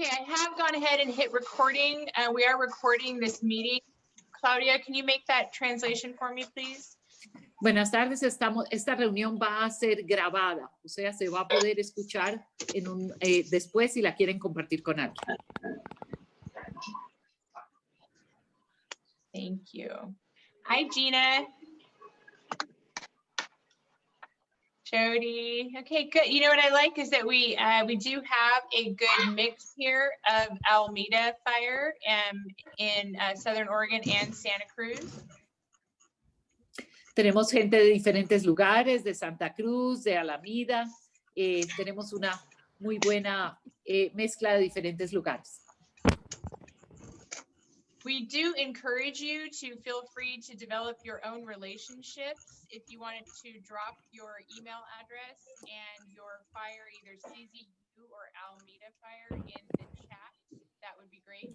Okay, I have gone ahead and hit recording. We are recording this meeting. Claudia, can you make that translation for me, please? Buenas tardes, esta reunión va a ser grabada, o sea, se va a poder escuchar después si la quieren compartir con alguien. Thank you. Hi, Gina. Jody. Okay, good. You know what I like is that we do have a good mix here of Alameda fire in Southern Oregon and Santa Cruz. Tenemos gente de diferentes lugares, de Santa Cruz, de Alameda. Tenemos una muy buena mezcla de diferentes lugares. We do encourage you to feel free to develop your own relationships. If you wanted to drop your email address and your fire, either CZU or Alameda fire, in the chat, that would be great.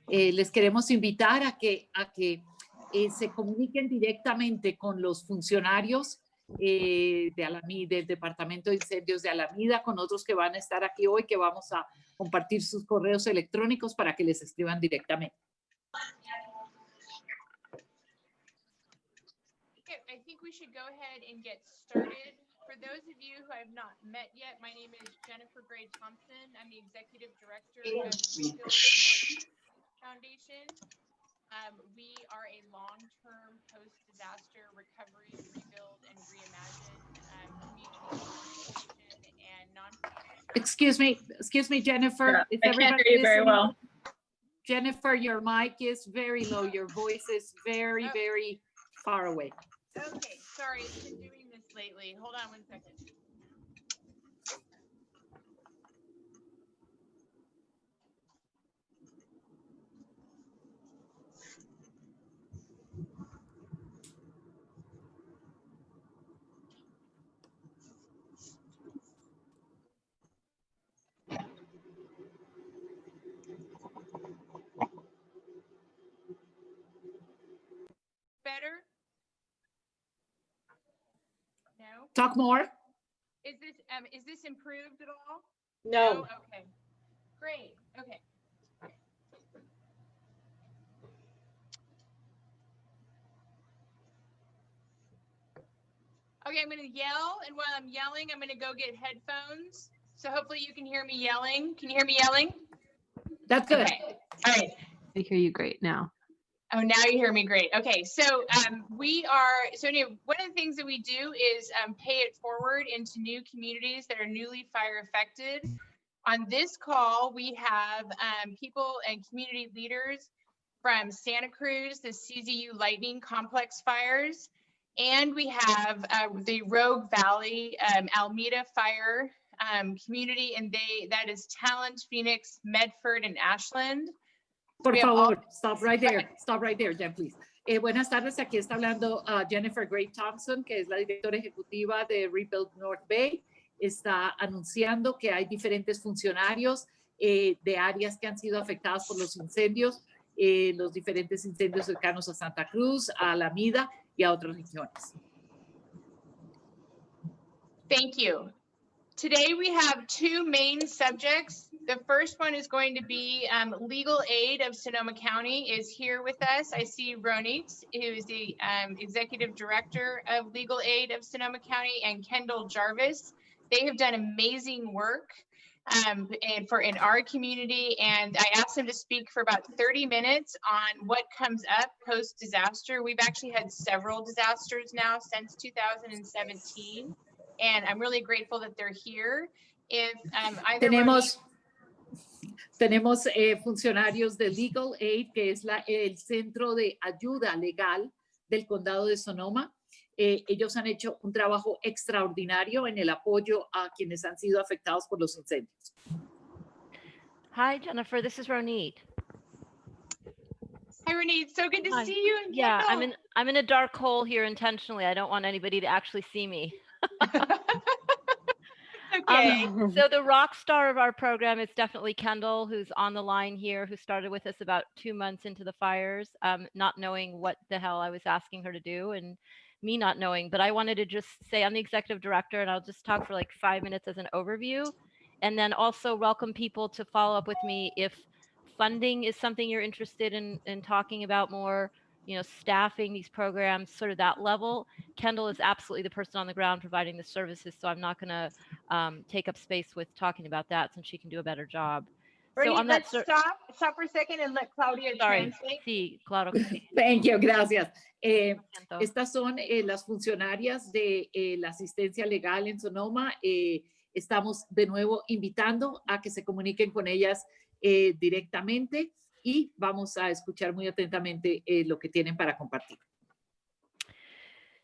Les queremos invitar a que se comuniquen directamente con los funcionarios de Alameda, del Departamento de Incendios de Alameda, con otros que van a estar aquí hoy, que vamos a compartir sus correos electrónicos para que les escriban directamente. Okay, I think we should go ahead and get started. For those of you who I have not met yet, my name is Jennifer Gray Thompson. I'm the Executive Director of the North Foundation. We are a long-term post-disaster recovery, rebuild, and reimagine community organization and nonprofit. Excuse me, Jennifer. Yeah, I can't hear you very well. Jennifer, your mic is very low. Your voice is very, very far away. Okay, sorry, it's been doing this lately. Hold on one second. Better? No? Talk more. Is this improved at all? No. Okay. Great. Okay. Okay, I'm going to yell, and while I'm yelling, I'm going to go get headphones. So hopefully you can hear me yelling. Can you hear me yelling? That's good. Okay. All right. I hear you great now. Oh, now you hear me great. Okay, so anyway, one of the things that we do is pay it forward into new communities that are newly fire affected. On this call, we have people and community leaders from Santa Cruz, the CZU Lightning Complex fires, and we have the Rogue Valley Almeda fire community, and that is Talent, Phoenix, Medford, and Ashland. Por favor, stop right there, Jen, please. Buenas tardes, aquí está hablando Jennifer Gray Thompson, que es la directora ejecutiva de Rebuild NorthBay. Está anunciando que hay diferentes funcionarios de áreas que han sido afectadas por los incendios, los diferentes incendios cercanos a Santa Cruz, a Alameda y a otras regiones. Thank you. Today we have two main subjects. The first one is going to be Legal Aid of Sonoma County is here with us. I see Ronit, who is the Executive Director of Legal Aid of Sonoma County, and Kendall Jarvis. They have done amazing work in our community, and I asked them to speak for about 30 minutes on what comes up post-disaster. We've actually had several disasters now since 2017. And I'm really grateful that they're here. If Tenemos funcionarios de Legal Aid, que es el centro de ayuda legal del condado de Sonoma. Ellos han hecho un trabajo extraordinario en el apoyo a quienes han sido afectados por los incendios. Hi, Jennifer. This is Ronit. Hi, Ronit. So good to Hi. see you. Yeah, I'm in a dark hole here intentionally. I don't want anybody to actually see me. Okay. So the rock star of our program is definitely Kendall, who's on the line here, who started with us about 2 months into the fires, not knowing what the hell I was asking her to do, and me not knowing. But I wanted to just say I'm the executive director, and I'll just talk for like 5 minutes as an overview. And then also welcome people to follow up with me if funding is something you're interested in talking about more, staffing these programs, sort of that level. Kendall is absolutely the person on the ground providing the services, so I'm not going to take up space with talking about that since she can do a better job. So Bernie, on that, let's stop for a second and let Claudia sorry, translate. sí, claro que sí. Thank you, gracias. Siento. Estas son las funcionarias de la asistencia legal en Sonoma. Estamos de nuevo invitando a que se comuniquen con ellas directamente y vamos a escuchar muy atentamente lo que tienen para compartir.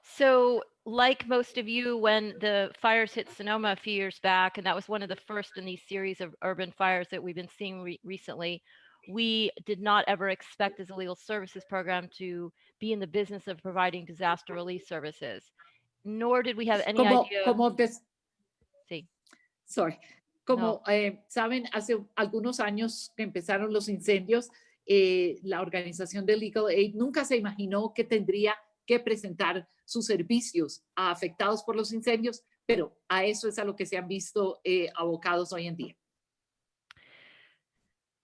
So, like most of you, when the fires hit Sonoma a few years back, and that was one of the first in these series of urban fires that we've been seeing recently, we did not ever expect as a legal services program to be in the business of providing disaster relief services, nor did we have any idea. Sí. Sorry. Como saben, hace algunos años que empezaron los incendios, la organización de Legal Aid nunca se imaginó que tendría que presentar sus servicios a afectados por los incendios, pero a eso es a lo que se han visto abocados hoy en día.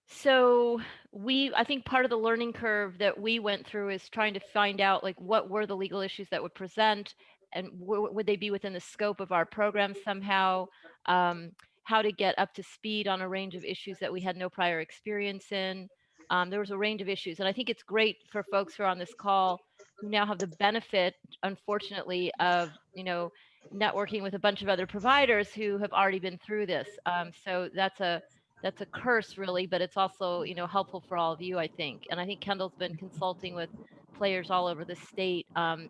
So I think part of the learning curve that we went through is trying to find out like what were the legal issues that would present and would they be within the scope of our program somehow, how to get up to speed on a range of issues that we had no prior experience in. There was a range of issues, and I think it's great for folks who are on this call who now have the benefit, unfortunately, of networking with a bunch of other providers who have already been through this. So that's a curse, really, but it's also helpful for all of you, I think. And I think Kendall's been consulting with players all over the state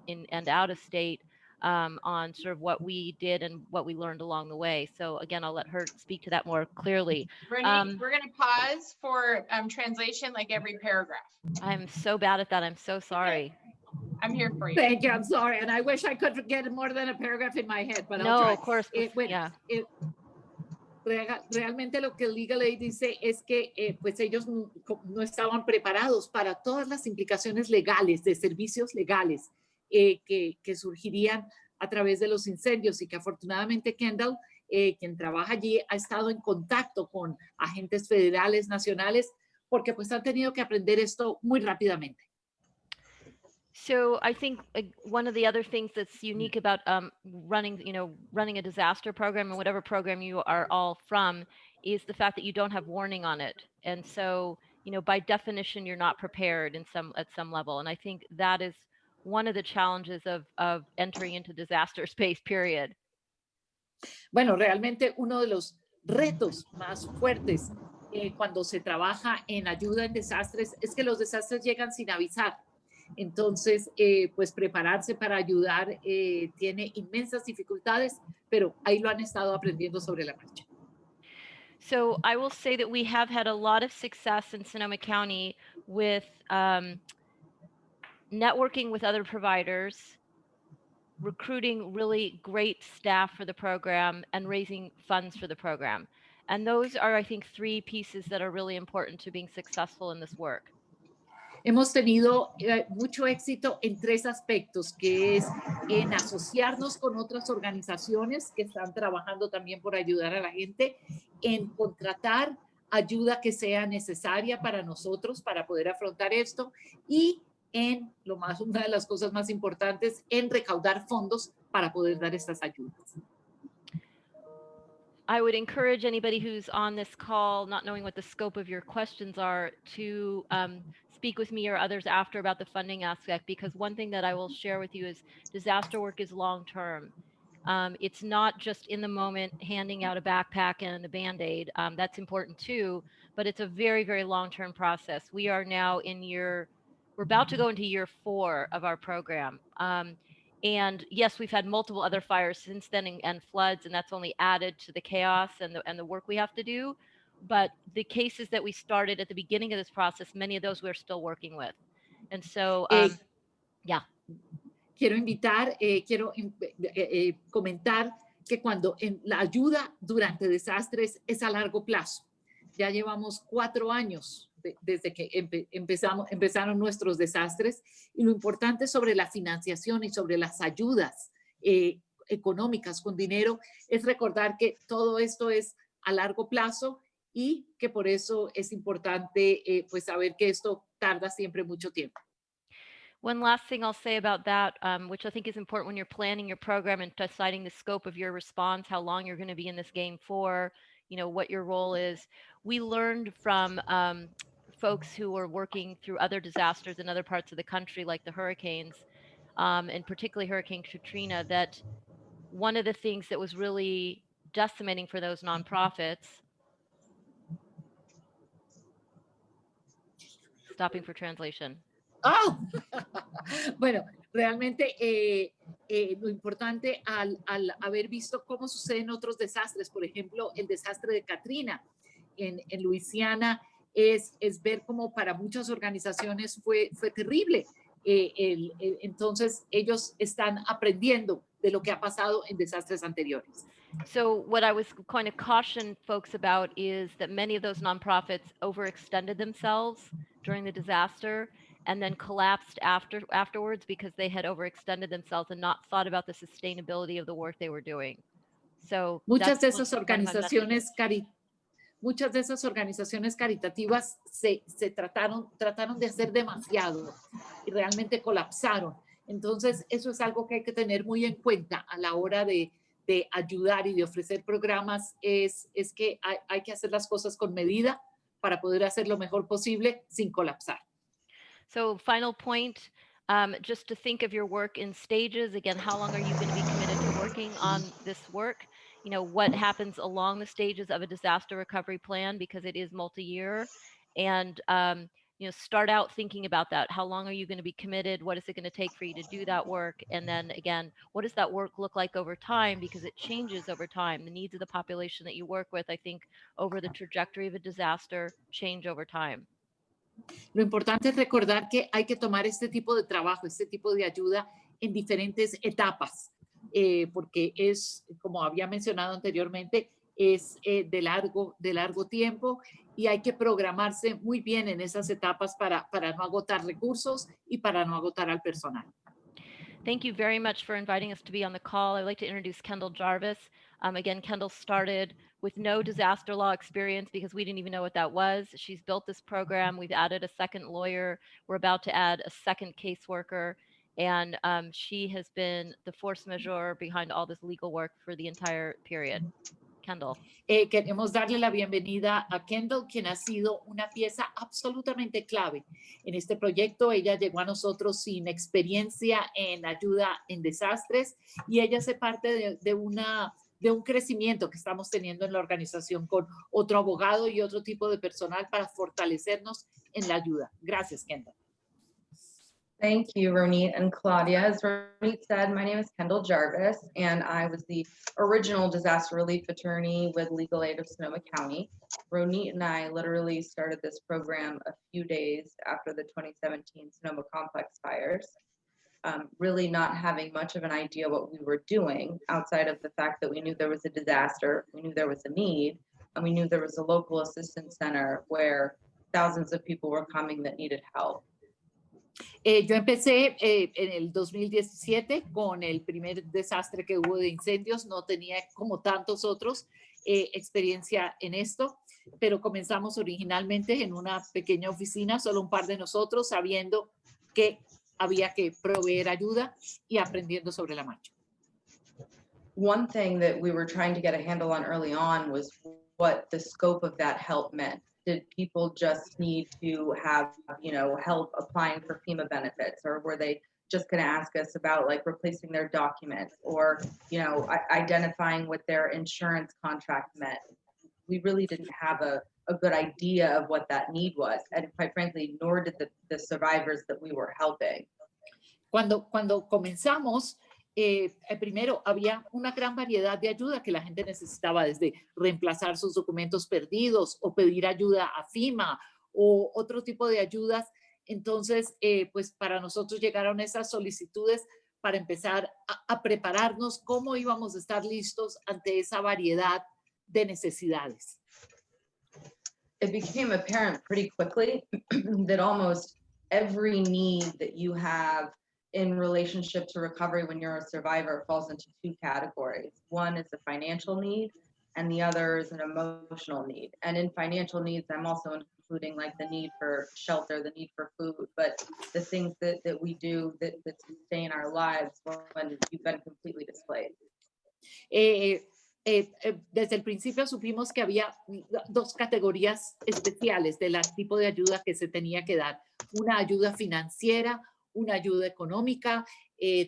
in and out of state on sort of what we did and what we learned along the way. So again, I'll let her speak to that more clearly. Bernie, we're going to pause for translation like every paragraph. I'm so bad at that. I'm so sorry. I'm here for you. Thank you. I'm sorry. And I wish I could get more than a paragraph in my head, but no, I'll try. Of course. Bueno, Yeah. Realmente lo que el Legal Aid dice es que pues ellos no estaban preparados para todas las implicaciones legales, de servicios legales que surgirían a través de los incendios y que afortunadamente Kendall, quien trabaja allí, ha estado en contacto con agentes federales, nacionales, porque pues han tenido que aprender esto muy rápidamente. So I think one of the other things that's unique about running a disaster program and whatever program you are all from is the fact that you don't have warning on it. And so, by definition, you're not prepared at some level. And I think that is one of the challenges of entering into disaster space, period. Bueno, realmente uno de los retos más fuertes cuando se trabaja en ayuda en desastres es que los desastres llegan sin avisar. Entonces, pues prepararse para ayudar tiene inmensas dificultades, pero ahí lo han estado aprendiendo sobre la marcha. So I will say that we have had a lot of success in Sonoma County with networking with other providers, recruiting really great staff for the program, and raising funds for the program. And those are, I think, three pieces that are really important to being successful in this work. Hemos tenido mucho éxito en tres aspectos, que es en asociarnos con otras organizaciones que están trabajando también por ayudar a la gente, en contratar ayuda que sea necesaria para nosotros para poder afrontar esto y una de las cosas más importantes, en recaudar fondos para poder dar estas ayudas. I would encourage anybody who's on this call, not knowing what the scope of your questions are, to speak with me or others after about the funding aspect, because one thing that I will share with you is disaster work is long-term. It's not just in the moment handing out a backpack and a Band-Aid. That's important too, but it's a very, very long-term process. We are now we're about to go into year 4 of our program. And yes, we've had multiple other fires since then and floods, and that's only added to the chaos and the work we have to do. But the cases that we started at the beginning of this process, many of those we're still working with. And so, yeah. Quiero comentar que cuando la ayuda durante desastres es a largo plazo. Ya llevamos 4 años desde que empezaron nuestros desastres, y lo importante sobre la financiación y sobre las ayudas económicas con dinero es recordar que todo esto es a largo plazo y que por eso es importante pues saber que esto tarda siempre mucho tiempo. One last thing I'll say about that, which I think is important when you're planning your program and deciding the scope of your response, how long you're going to be in this game for, you know, what your role is. We learned from folks who were working through other disasters in other parts of the country, like the hurricanes, and particularly Hurricane Katrina, that one of the things that was really decimating for those nonprofits, stopping for translation. ¡Oh! Bueno, realmente lo importante al haber visto cómo suceden otros desastres, por ejemplo, el desastre de Katrina en Luisiana, es ver cómo para muchas organizaciones fue terrible. Entonces, ellos están aprendiendo de lo que ha pasado en desastres anteriores. So what I was going to caution folks about is that many of those nonprofits overextended themselves during the disaster and then collapsed afterwards because they had overextended themselves and not thought about the sustainability of the work they were doing. So Muchas that's de esas one of my messages. muchas de esas organizaciones caritativas se trataron de hacer demasiado y realmente colapsaron. Entonces, eso es algo que hay que tener muy en cuenta a la hora de ayudar y de ofrecer programas, es que hay que hacer las cosas con medida para poder hacer lo mejor posible sin colapsar. So final point, just to think of your work in stages. Again, how long are you going to be committed to working on this work? You know, what happens along the stages of a disaster recovery plan, because it is multi-year. And, you know, start out thinking about that. How long are you going to be committed? What is it going to take for you to do that work? And then again, what does that work look like over time? Because it changes over time. The needs of the population that you work with, I think, over the trajectory of a disaster change over time. Lo importante es recordar que hay que tomar este tipo de trabajo, este tipo de ayuda en diferentes etapas, porque es, como había mencionado anteriormente, es de largo tiempo y hay que programarse muy bien en esas etapas para no agotar recursos y para no agotar al personal. Thank you very much for inviting us to be on the call. I'd like to introduce Kendall Jarvis. Again, Kendall started with no disaster law experience because we didn't even know what that was. She's built this program. We've added a second lawyer. We're about to add a second caseworker. And she has been the force majeure behind all this legal work for the entire period. Kendall. Queremos darle la bienvenida a Kendall, quien ha sido una pieza absolutamente clave en este proyecto. Ella llegó a nosotros sin experiencia en ayuda en desastres y ella hace parte de un crecimiento que estamos teniendo en la organización con otro abogado y otro tipo de personal para fortalecernos en la ayuda. Gracias, Kendall. Thank you, Ronit and Claudia. As Ronit said, my name is Kendall Jarvis, and I was the original disaster relief attorney with Legal Aid of Sonoma County. Ronit and I literally started this program a few days after the 2017 Sonoma complex fires, really not having much of an idea what we were doing outside of the fact that we knew there was a disaster, we knew there was a need, and we knew there was a local assistance center where thousands of people were coming that needed help. Yo empecé en el 2017 con el primer desastre que hubo de incendios. No tenía, como tantos otros, experiencia en esto, pero comenzamos originalmente en una pequeña oficina, solo un par de nosotros, sabiendo que había que proveer ayuda y aprendiendo sobre la marcha. One thing that we were trying to get a handle on early on was what the scope of that help meant. Did people just need to have, you know, help applying for FEMA benefits, or were they just going to ask us about like replacing their documents or, you know, identifying what their insurance contract meant? We really didn't have a good idea of what that need was, and quite frankly, nor did the survivors that we were helping. Cuando comenzamos, primero había una gran variedad de ayuda que la gente necesitaba, desde reemplazar sus documentos perdidos o pedir ayuda a FEMA o otro tipo de ayudas. Entonces, pues para nosotros llegaron esas solicitudes para empezar a prepararnos cómo íbamos a estar listos ante esa variedad de necesidades. It became apparent pretty quickly that almost every need that you have in relationship to recovery when you're a survivor falls into two categories. One is the financial need, and the other is an emotional need. And in financial needs, I'm also including like the need for shelter, the need for food, but the things that we do that sustain our lives when you've been completely displaced. Desde el principio supimos que había dos categorías especiales del tipo de ayuda que se tenía que dar. Una ayuda financiera, una ayuda económica,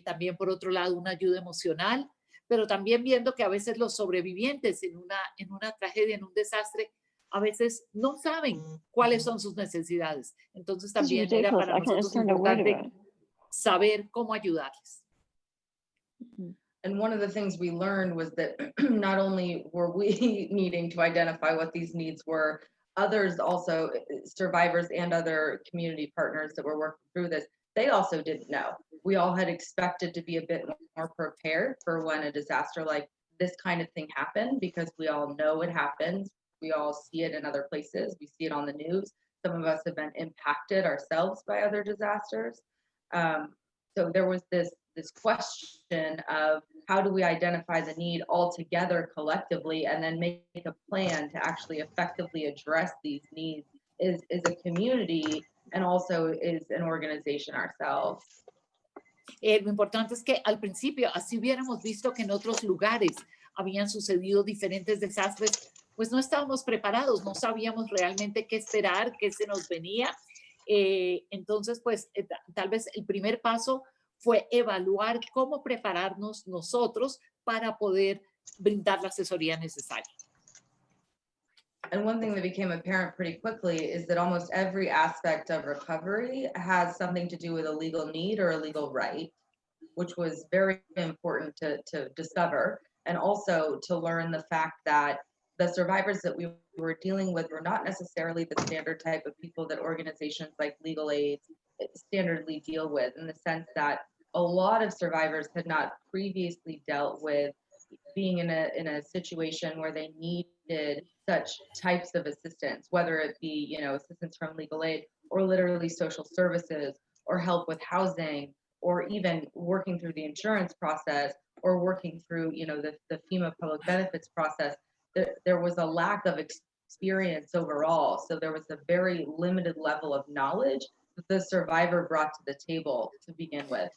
también por otro lado una ayuda emocional, pero también viendo que a veces los sobrevivientes en una tragedia, en un desastre, a veces no saben cuáles son sus necesidades. Entonces también era para nosotros importante saber cómo ayudarles. And one of the things we learned was that not only were we needing to identify what these needs were, others also, survivors and other community partners that were working through this, they also didn't know. We all had expected to be a bit more prepared for when a disaster like this kind of thing happened, because we all know it happens. We all see it in other places. We see it on the news. Some of us have been impacted ourselves by other disasters. So there was this question of how do we identify the need all together collectively and then make a plan to actually effectively address these needs is a community and also is an organization ourselves. Lo importante es que al principio, así hubiéramos visto que en otros lugares habían sucedido diferentes desastres, pues no estábamos preparados, no sabíamos realmente qué esperar, qué se nos venía. Entonces, pues tal vez el primer paso fue evaluar cómo prepararnos nosotros para poder brindar la asesoría necesaria. And one thing that became apparent pretty quickly is that almost every aspect of recovery has something to do with a legal need or a legal right, which was very important to discover, and also to learn the fact that the survivors that we were dealing with were not necessarily the standard type of people that organizations like Legal Aid standardly deal with, in the sense that a lot of survivors had not previously dealt with being in a situation where they needed such types of assistance, whether it be, you know, assistance from legal aid or literally social services or help with housing or even working through the insurance process or working through, you know, the FEMA public benefits process. There was a lack of experience overall. So there was a very limited level of knowledge that the survivor brought to the table to begin with.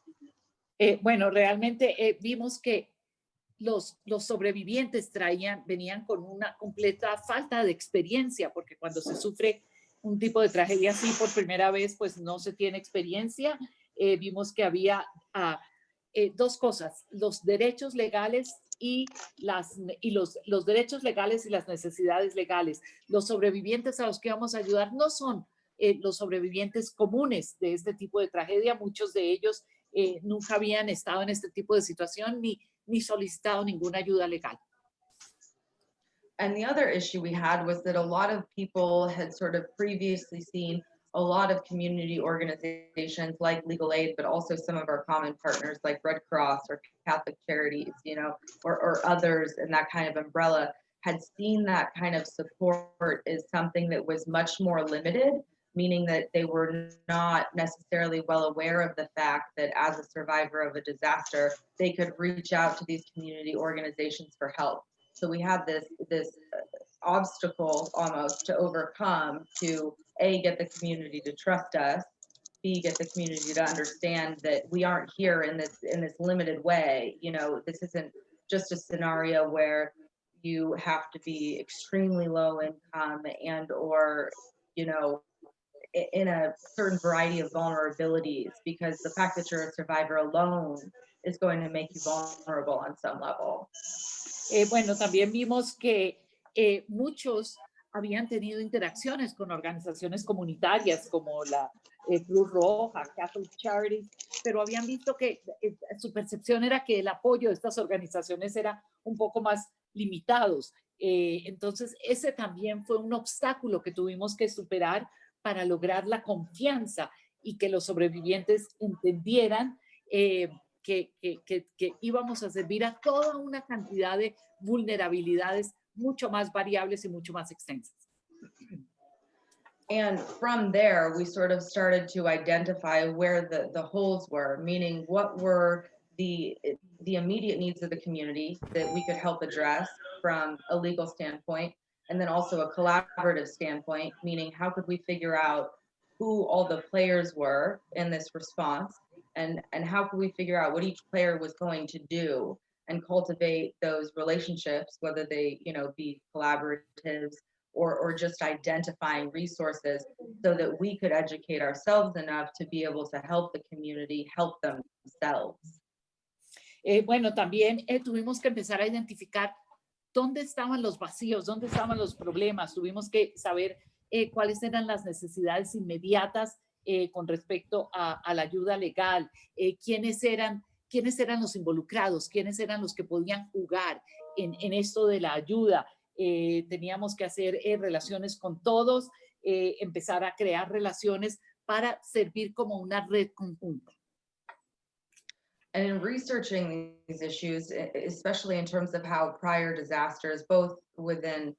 Bueno, realmente vimos que los sobrevivientes venían con una completa falta de experiencia, porque cuando se sufre un tipo de tragedia así por primera vez, pues no se tiene experiencia. Vimos que había dos cosas: los derechos legales y los derechos legales y las necesidades legales. Los sobrevivientes a los que vamos a ayudar no son los sobrevivientes comunes de este tipo de tragedia. Muchos de ellos nunca habían estado en este tipo de situación ni solicitado ninguna ayuda legal. And the other issue we had was that a lot of people had sort of previously seen a lot of community organizations like Legal Aid, but also some of our common partners like Red Cross or Catholic Charities, you know, or others in that kind of umbrella, had seen that kind of support as something that was much more limited, meaning that they were not necessarily well aware of the fact that as a survivor of a disaster, they could reach out to these community organizations for help. So we had this obstacle almost to overcome to A, get the community to trust us, B, get the community to understand that we aren't here in this limited way. You know, this isn't just a scenario where you have to be extremely low income and or, you know, in a certain variety of vulnerabilities, because the fact that you're a survivor alone is going to make you vulnerable on some level. Bueno, también vimos que muchos habían tenido interacciones con organizaciones comunitarias como la Cruz Roja, Catholic Charities, pero habían visto que su percepción era que el apoyo de estas organizaciones era un poco más limitados. Entonces, ese también fue un obstáculo que tuvimos que superar para lograr la confianza y que los sobrevivientes entendieran que íbamos a servir a toda una cantidad de vulnerabilidades mucho más variables y mucho más extensas. And from there, we sort of started to identify where the holes were, meaning what were the immediate needs of the community that we could help address from a legal standpoint, and then also a collaborative standpoint, meaning how could we figure out who all the players were in this response, and how could we figure out what each player was going to do and cultivate those relationships, whether they, you know, be collaboratives or just identifying resources so that we could educate ourselves enough to be able to help the community help themselves. Bueno, también tuvimos que empezar a identificar dónde estaban los vacíos, dónde estaban los problemas. Tuvimos que saber cuáles eran las necesidades inmediatas con respecto a la ayuda legal, quiénes eran los involucrados, quiénes eran los que podían jugar en esto de la ayuda. Teníamos que hacer relaciones con todos, empezar a crear relaciones para servir como una red conjunta. And in researching these issues, especially in terms of how prior disasters, both within,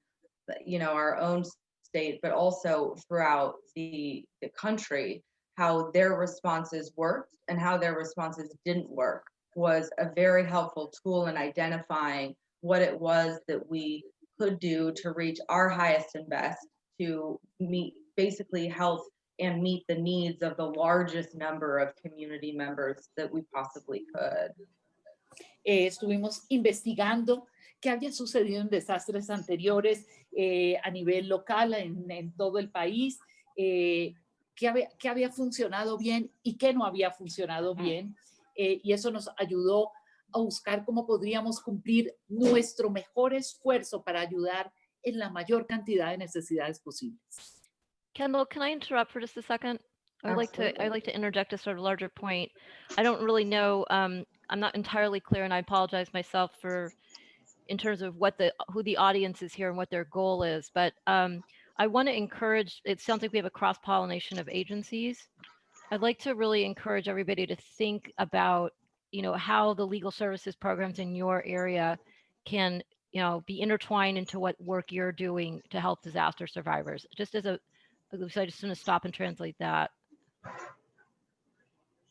you know, our own state, but also throughout the country, how their responses worked and how their responses didn't work, was a very helpful tool in identifying what it was that we could do to reach our highest and best, to meet, basically help and meet the needs of the largest number of community members that we possibly could. Estuvimos investigando qué había sucedido en desastres anteriores a nivel local en todo el país, qué había funcionado bien y qué no había funcionado bien, y eso nos ayudó a buscar cómo podríamos cumplir nuestro mejor esfuerzo para ayudar en la mayor cantidad de necesidades posibles. Kendall, can I interrupt for just a second? I'd like to interject a sort of larger point. I don't really know, I'm not entirely clear, and I apologize myself for, in terms of who the audience is here and what their goal is, but I want to encourage, it sounds like we have a cross-pollination of agencies. I'd like to really encourage everybody to think about, you know, how the legal services programs in your area can, you know, be intertwined into what work you're doing to help disaster survivors. Just as a, so I just want to stop and translate that.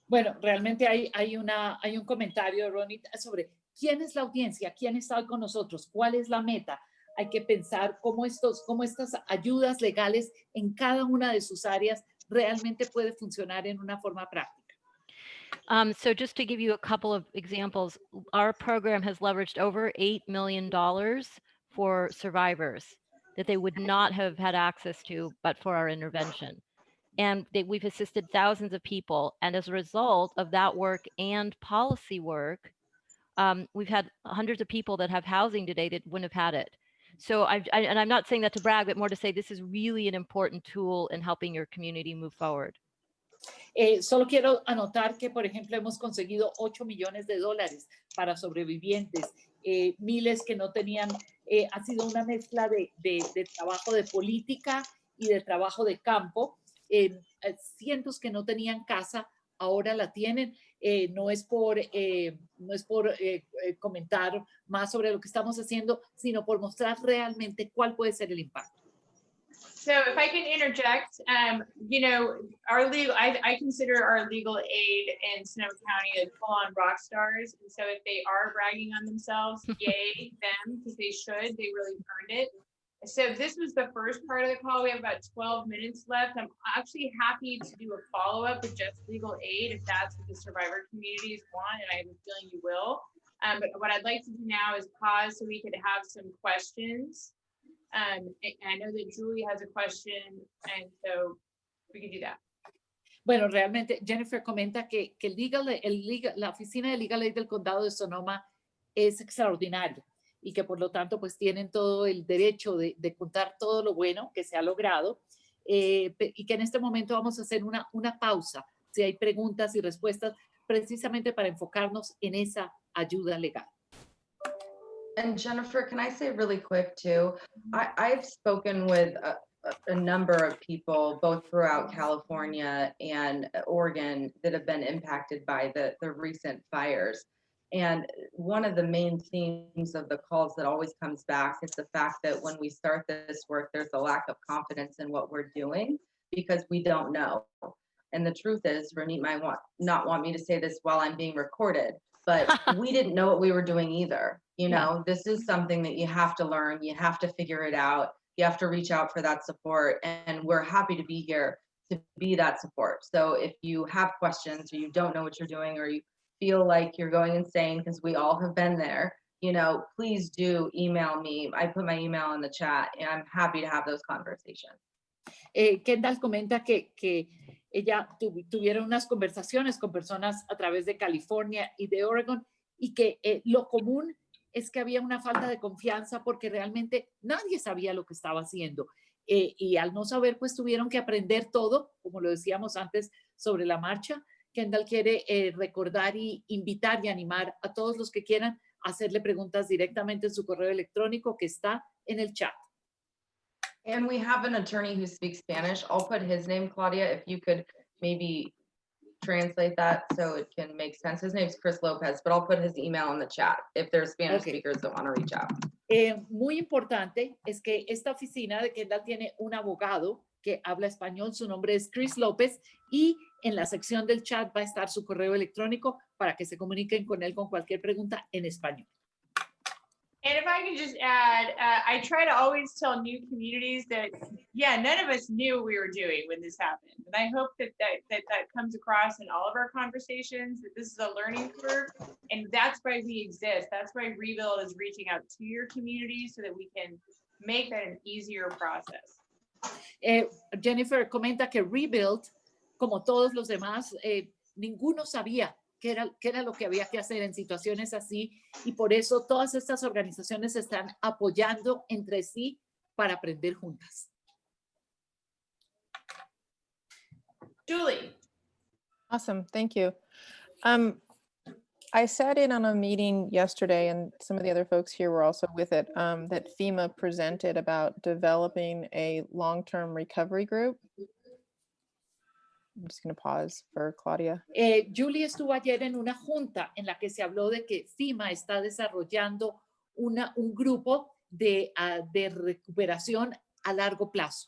Bueno, realmente hay un comentario, Ronnie, sobre quién es la audiencia, quién está hoy con nosotros, cuál es la meta. Hay que pensar cómo estas ayudas legales en cada una de sus áreas realmente puede funcionar en una forma práctica. So just to give you a couple of examples, our program has leveraged over $8 million for survivors that they would not have had access to but for our intervention. And we've assisted thousands of people. And as a result of that work and policy work, we've had hundreds of people that have housing today that wouldn't have had it. So and I'm not saying that to brag, but more to say this is really an important tool in helping your community move forward. Solo quiero anotar que, por ejemplo, hemos conseguido $8 millones para sobrevivientes, miles que no tenían, ha sido una mezcla de trabajo de política y de trabajo de campo, cientos que no tenían casa, ahora la tienen. No es por comentar más sobre lo que estamos haciendo, sino por mostrar realmente cuál puede ser el impacto. So if I can interject, you know, I consider our legal aid in Sonoma County as full-on rock stars. And so if they are bragging on themselves, yay them, because they should, they really earned it. So this was the first part of the call. We have about 12 minutes left. I'm actually happy to do a follow-up with just legal aid if that's what the survivor communities want, and I have a feeling you will. But what I'd like to do now is pause so we could have some questions. I know that Julie has a question, and so we can do that. Bueno, realmente Jennifer comenta que la oficina de Legal Aid del condado de Sonoma es extraordinaria y que por lo tanto pues tienen todo el derecho de contar todo lo bueno que se ha logrado y que en este momento vamos a hacer una pausa si hay preguntas y respuestas precisamente para enfocarnos en esa ayuda legal. And Jennifer, can I say really quick too? I've spoken with a number of people, both throughout California and Oregon, that have been impacted by the recent fires. And one of the main themes of the calls that always comes back is the fact that when we start this work, there's a lack of confidence in what we're doing because we don't know. And the truth is, Ronit might not want me to say this while I'm being recorded, but we didn't know what we were doing either. You know, this is something that you have to learn, you have to figure it out, you have to reach out for that support, and we're happy to be here to be that support. So if you have questions or you don't know what you're doing or you feel like you're going insane, because we all have been there, you know, please do email me. I put my email in the chat and I'm happy to have those conversations. Kendall comenta que ella tuvieron unas conversaciones con personas a través de California y de Oregon y que lo común es que había una falta de confianza porque realmente nadie sabía lo que estaba haciendo. Y al no saber, pues tuvieron que aprender todo, como lo decíamos antes sobre la marcha. Kendall quiere recordar y invitar y animar a todos los que quieran a hacerle preguntas directamente en su correo electrónico que está en el chat. And we have an attorney who speaks Spanish. I'll put his name, Claudia, if you could maybe translate that so it can make sense. His name's Chris Lopez, but I'll put his email in the chat if there's Spanish speakers that want to reach out. Muy importante es que esta oficina de Kendall tiene un abogado que habla español, su nombre es Chris López, y en la sección del chat va a estar su correo electrónico para que se comuniquen con él con cualquier pregunta en español. And if I could just add, I try to always tell new communities that, yeah, none of us knew what we were doing when this happened. And I hope that comes across in all of our conversations, that this is a learning curve. And that's why we exist. That's why Rebuild is reaching out to your community so that we can make that an easier process. Jennifer comenta que Rebuild, como todos los demás, ninguno sabía qué era lo que había que hacer en situaciones así, y por eso todas estas organizaciones se están apoyando entre sí para aprender juntas. Julie. Awesome, thank you. I sat in on a meeting yesterday, and some of the other folks here were also with it, that FEMA presented about developing a long-term recovery group. I'm just going to pause for Claudia. Julie estuvo ayer en una junta en la que se habló de que FEMA está desarrollando un grupo de recuperación a largo plazo.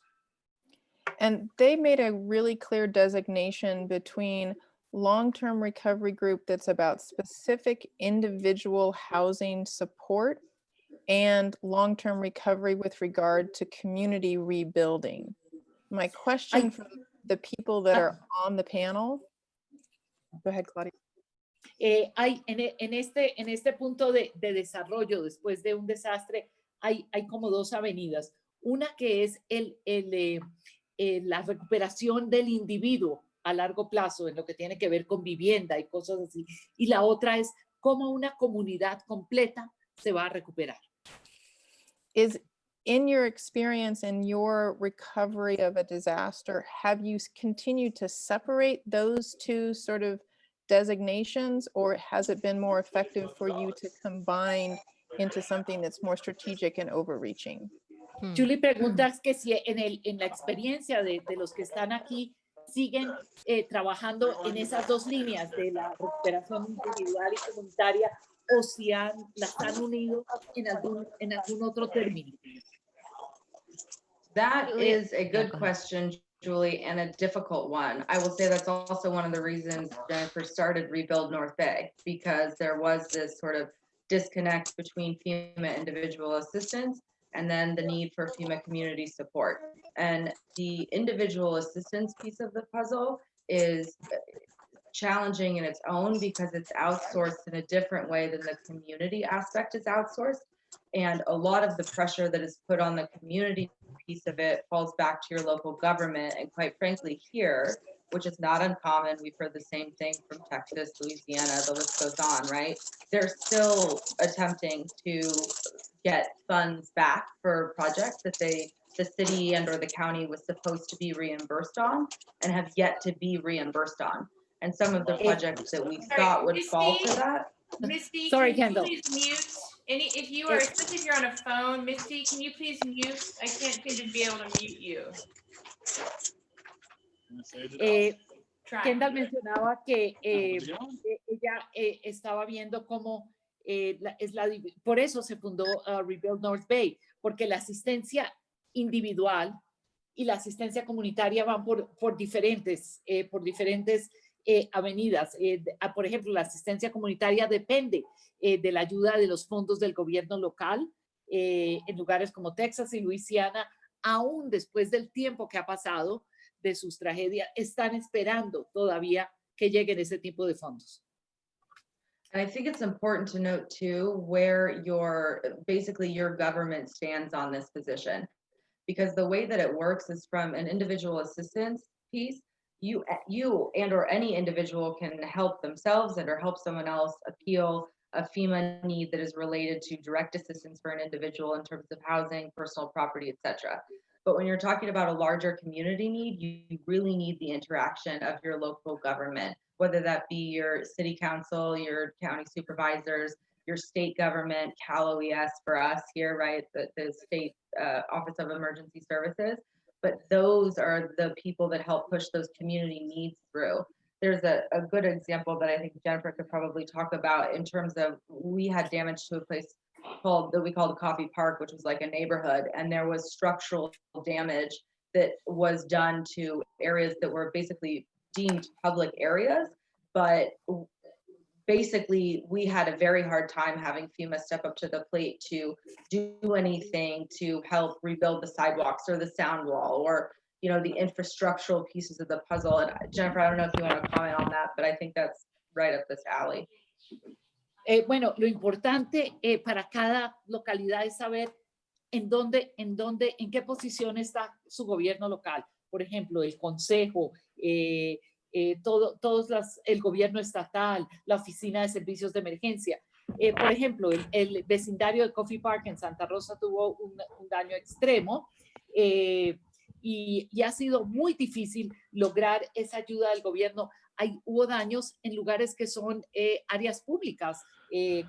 And they made a really clear designation between long-term recovery group that's about specific individual housing support and long-term recovery with regard to community rebuilding. My question for the people that are on the panel. Go ahead, Claudia. Hay en este punto de desarrollo después de un desastre, hay como dos avenidas. Una que es la recuperación del individuo a largo plazo en lo que tiene que ver con vivienda y cosas así. Y la otra es cómo una comunidad completa se va a recuperar. Is in your experience in your recovery of a disaster, have you continued to separate those two sort of designations, or has it been more effective for you to combine into something that's more strategic and overreaching? Julie pregunta que si en la experiencia de los que están aquí siguen trabajando en esas dos líneas de la recuperación individual y comunitaria, o si las han unido en algún otro término. That is a good question, Julie, and a difficult one. I will say that's also one of the reasons Jennifer started Rebuild North Bay, because there was this sort of disconnect between FEMA individual assistance and then the need for FEMA community support. And the individual assistance piece of the puzzle is challenging in its own because it's outsourced in a different way than the community aspect is outsourced. And a lot of the pressure that is put on the community piece of it falls back to your local government. And quite frankly, here, which is not uncommon, we've heard the same thing from Texas, Louisiana, the list goes on, right? They're still attempting to get funds back for projects that the city and or the county was supposed to be reimbursed on and have yet to be reimbursed on. And some of the projects that we thought would fall to that. Misty, Sorry, can Kendall. you please mute? If you are, especially if you're on a phone, Misty, can you please mute? I can't seem to be able to mute you. Kendall mencionaba que ella estaba viendo cómo por eso se fundó Rebuild North Bay, porque la asistencia individual y la asistencia comunitaria van por diferentes avenidas. Por ejemplo, la asistencia comunitaria depende de la ayuda de los fondos del gobierno local en lugares como Texas y Luisiana, aún después del tiempo que ha pasado de sus tragedias, están esperando todavía que lleguen ese tipo de fondos. And I think it's important to note too where basically your government stands on this position, because the way that it works is from an individual assistance piece. You and or any individual can help themselves and or help someone else appeal a FEMA need that is related to direct assistance for an individual in terms of housing, personal property, etc. But when you're talking about a larger community need, you really need the interaction of your local government, whether that be your city council, your county supervisors, your state government, Cal OES for us here, right? The state Office of Emergency Services. But those are the people that help push those community needs through. There's a good example that I think Jennifer could probably talk about in terms of, we had damage to a place that we called Coffee Park, which was like a neighborhood, and there was structural damage that was done to areas that were basically deemed public areas, but basically we had a very hard time having FEMA step up to the plate to do anything to help rebuild the sidewalks or the sound wall or the infrastructural pieces of the puzzle. And Jennifer, I don't know if you want to comment on that, but I think that's right up this alley. Bueno, lo importante para cada localidad es saber en qué posición está su gobierno local. Por ejemplo, el consejo, el gobierno estatal, la oficina de servicios de emergencia. Por ejemplo, el vecindario de Coffee Park en Santa Rosa tuvo un daño extremo y ha sido muy difícil lograr esa ayuda del gobierno. Hubo daños en lugares que son áreas públicas,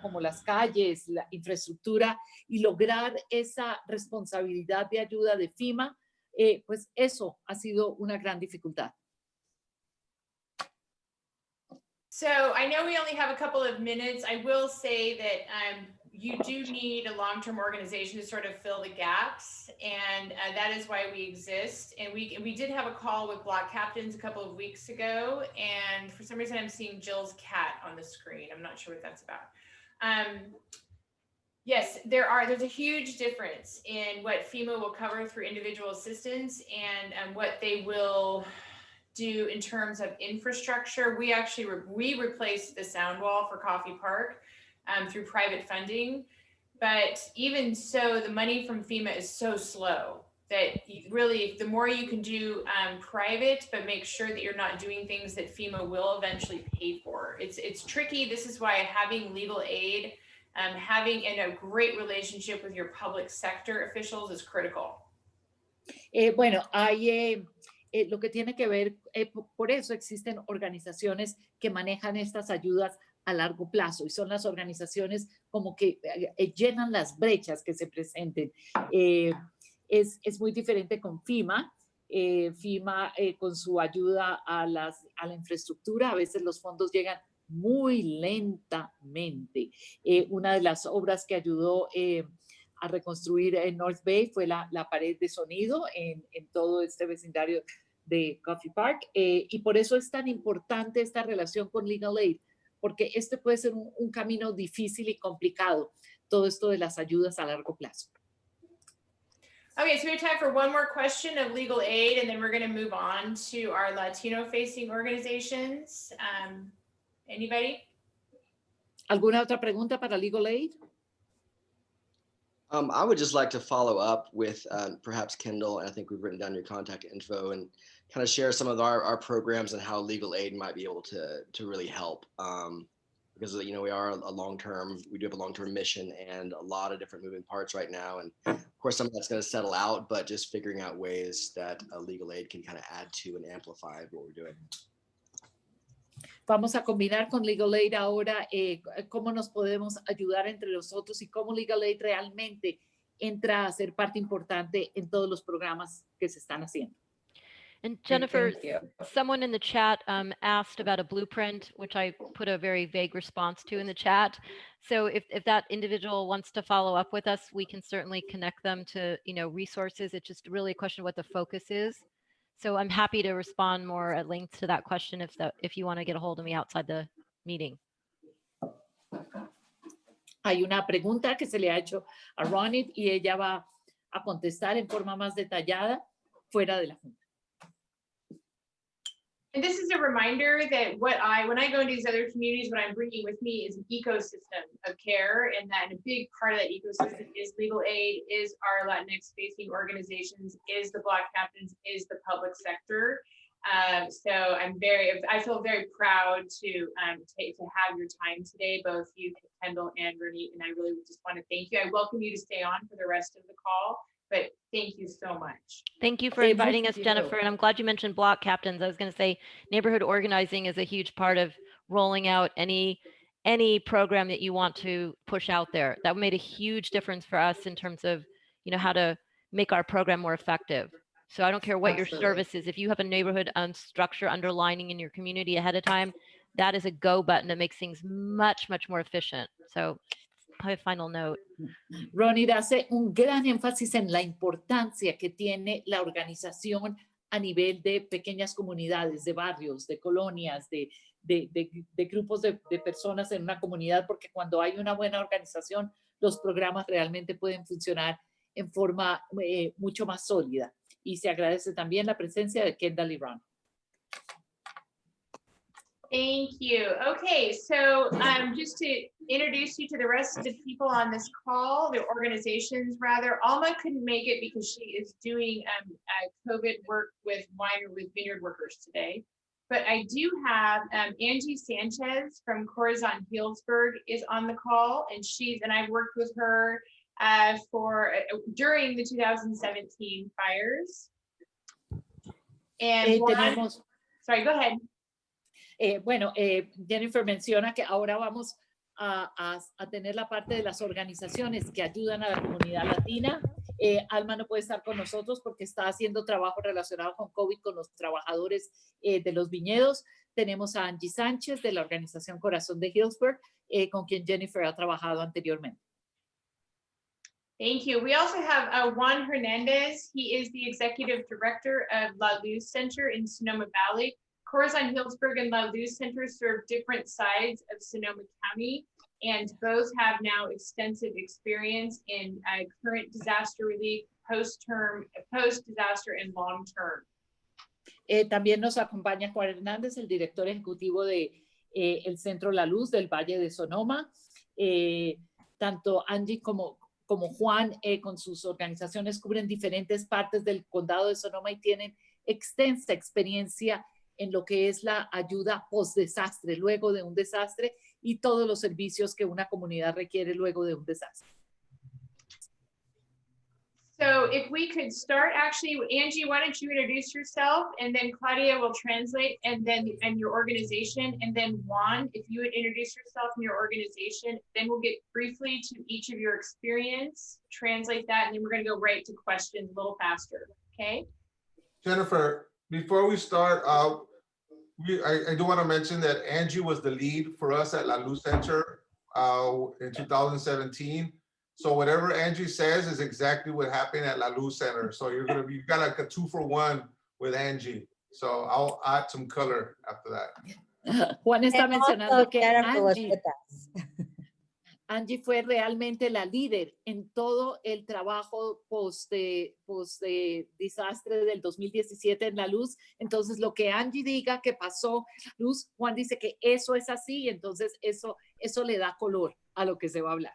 como las calles, la infraestructura, y lograr esa responsabilidad de ayuda de FEMA, pues eso ha sido una gran dificultad. So I know we only have a couple of minutes. I will say that you do need a long-term organization to sort of fill the gaps, and that is why we exist. And we did have a call with block captains a couple of weeks ago, and for some reason I'm seeing Jill's cat on the screen. I'm not sure what that's about. Yes, there's a huge difference in what FEMA will cover through individual assistance and what they will do in terms of infrastructure. We actually we replaced the sound wall for Coffee Park through private funding, but even so, the money from FEMA is so slow that really the more you can do private, but make sure that you're not doing things that FEMA will eventually pay for. It's tricky. This is why having legal aid, having a great relationship with your public sector officials is critical. Bueno, hay lo que tiene que ver, por eso existen organizaciones que manejan estas ayudas a largo plazo y son las organizaciones como que llenan las brechas que se presenten. Es muy diferente con FEMA. FEMA con su ayuda a la infraestructura, a veces los fondos llegan muy lentamente. Una de las obras que ayudó a reconstruir en North Bay fue la pared de sonido en todo este vecindario de Coffee Park, y por eso es tan importante esta relación con Legal Aid, porque este puede ser un camino difícil y complicado, todo esto de las ayudas a largo plazo. Okay, so we have time for one more question of legal aid, and then we're going to move on to our Latino-facing organizations. Anybody? ¿Alguna otra pregunta para Legal Aid? I would just like to follow up with perhaps Kendall, and I think we've written down your contact info, and kind of share some of our programs and how legal aid might be able to really help. Because we are we do have a long-term mission and a lot of different moving parts right now. And of course, some of that's going to settle out, but just figuring out ways that legal aid can kind of add to and amplify what we're doing. Vamos a combinar con Legal Aid ahora cómo nos podemos ayudar entre nosotros y cómo Legal Aid realmente entra a ser parte importante en todos los programas que se están haciendo. And Jennifer, Thank you. someone in the chat asked about a blueprint, which I put a very vague response to in the chat. So if that individual wants to follow up with us, we can certainly connect them to resources. It's just really a question of what the focus is. So I'm happy to respond more at length to that question if you want to get a hold of me outside the meeting. Hay una pregunta que se le ha hecho a Ronit y ella va a contestar en forma más detallada fuera de la junta. And this is a reminder that when I go into these other communities, what I'm bringing with me is an ecosystem of care, and that a big part of that ecosystem is legal aid, is our Latinx facing organizations, is the Black captains, is the public sector. So I feel very proud to have your time today, both you, Kendall, and Ronit, and I really just want to thank you. I welcome you to stay on for the rest of the call, but thank you so much. Thank you for inviting us, Jennifer, and I'm glad you mentioned block captains. I was going to say neighborhood organizing is a huge part of rolling out any program that you want to push out there. That made a huge difference for us in terms of, how to make our program more effective. So I don't care what your service is. If you have a neighborhood structure underlining in your community ahead of time, that is a go button that makes things much, much more efficient. So my final note. Ronit hace un gran énfasis en la importancia que tiene la organización a nivel de pequeñas comunidades, de barrios, de colonias, de grupos de personas en una comunidad, porque cuando hay una buena organización, los programas realmente pueden funcionar en forma mucho más sólida. Y se agradece también la presencia de Kendall y Ron. Thank you. Okay, so just to introduce you to the rest of the people on this call, the organizations rather, Alma couldn't make it because she is doing COVID work with vineyard workers today. But I do have Angie Sanchez from Corazon Healdsburg is on the call, and I've worked with her during the 2017 fires. And sorry, go ahead. Bueno, Jennifer menciona que ahora vamos a tener la parte de las organizaciones que ayudan a la comunidad latina. Alma no puede estar con nosotros porque está haciendo trabajo relacionado con COVID con los trabajadores de los viñedos. Tenemos a Angie Sánchez de la organización Corazón de Healdsburg, con quien Jennifer ha trabajado anteriormente. Thank you. We also have Juan Hernandez. He is the executive director of La Luz Center in Sonoma Valley. Corazon Healdsburg and La Luz Center serve different sides of Sonoma County, and both have now extensive experience in current disaster relief, post-disaster, and long-term. También nos acompaña Juan Hernández, el director ejecutivo de el Centro La Luz del Valle de Sonoma. Tanto Angie como Juan con sus organizaciones cubren diferentes partes del condado de Sonoma y tienen extensa experiencia en lo que es la ayuda post-desastre, luego de un desastre, y todos los servicios que una comunidad requiere luego de un desastre. So if we could start, actually, Angie, why don't you introduce yourself, and then Claudia will translate, and your organization, and then Juan, if you would introduce yourself and your organization, then we'll get briefly to each of your experience, translate that, and then we're going to go right to questions a little faster, okay? Jennifer, before we start, I do want to mention that Angie was the lead for us at La Luz Center in 2017. So whatever Angie says is exactly what happened at La Luz Center. So you've got like a 2-for-1 with Angie. So I'll add some color after that. Juan está mencionando que Angie, Angie fue realmente la líder en todo el trabajo post desastre del 2017 en La Luz. Entonces, lo que Angie diga que pasó, Luz, Juan dice que eso es así, y entonces eso le da color a lo que se va a hablar.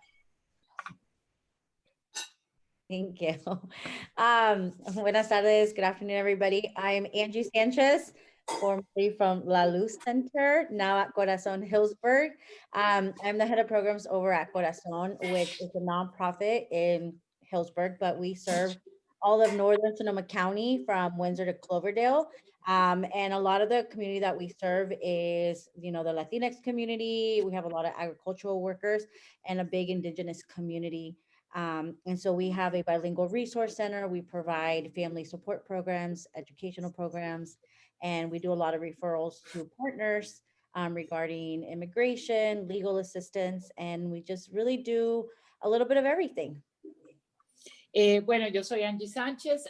thank you. Buenas tardes, good afternoon, everybody. I'm Angie Sanchez, formerly from La Luz Center, now at Corazon Healdsburg. I'm the head of programs over at Corazon, which is a nonprofit in Healdsburg, but we serve all of northern Sonoma County from Windsor to Cloverdale. And a lot of the community that we serve is, the Latinx community. We have a lot of agricultural workers and a big indigenous community. And so we have a bilingual resource center. We provide family support programs, educational programs, and we do a lot of referrals to partners regarding immigration, legal assistance, and we just really do a little bit of everything. Bueno, yo soy Angie Sánchez,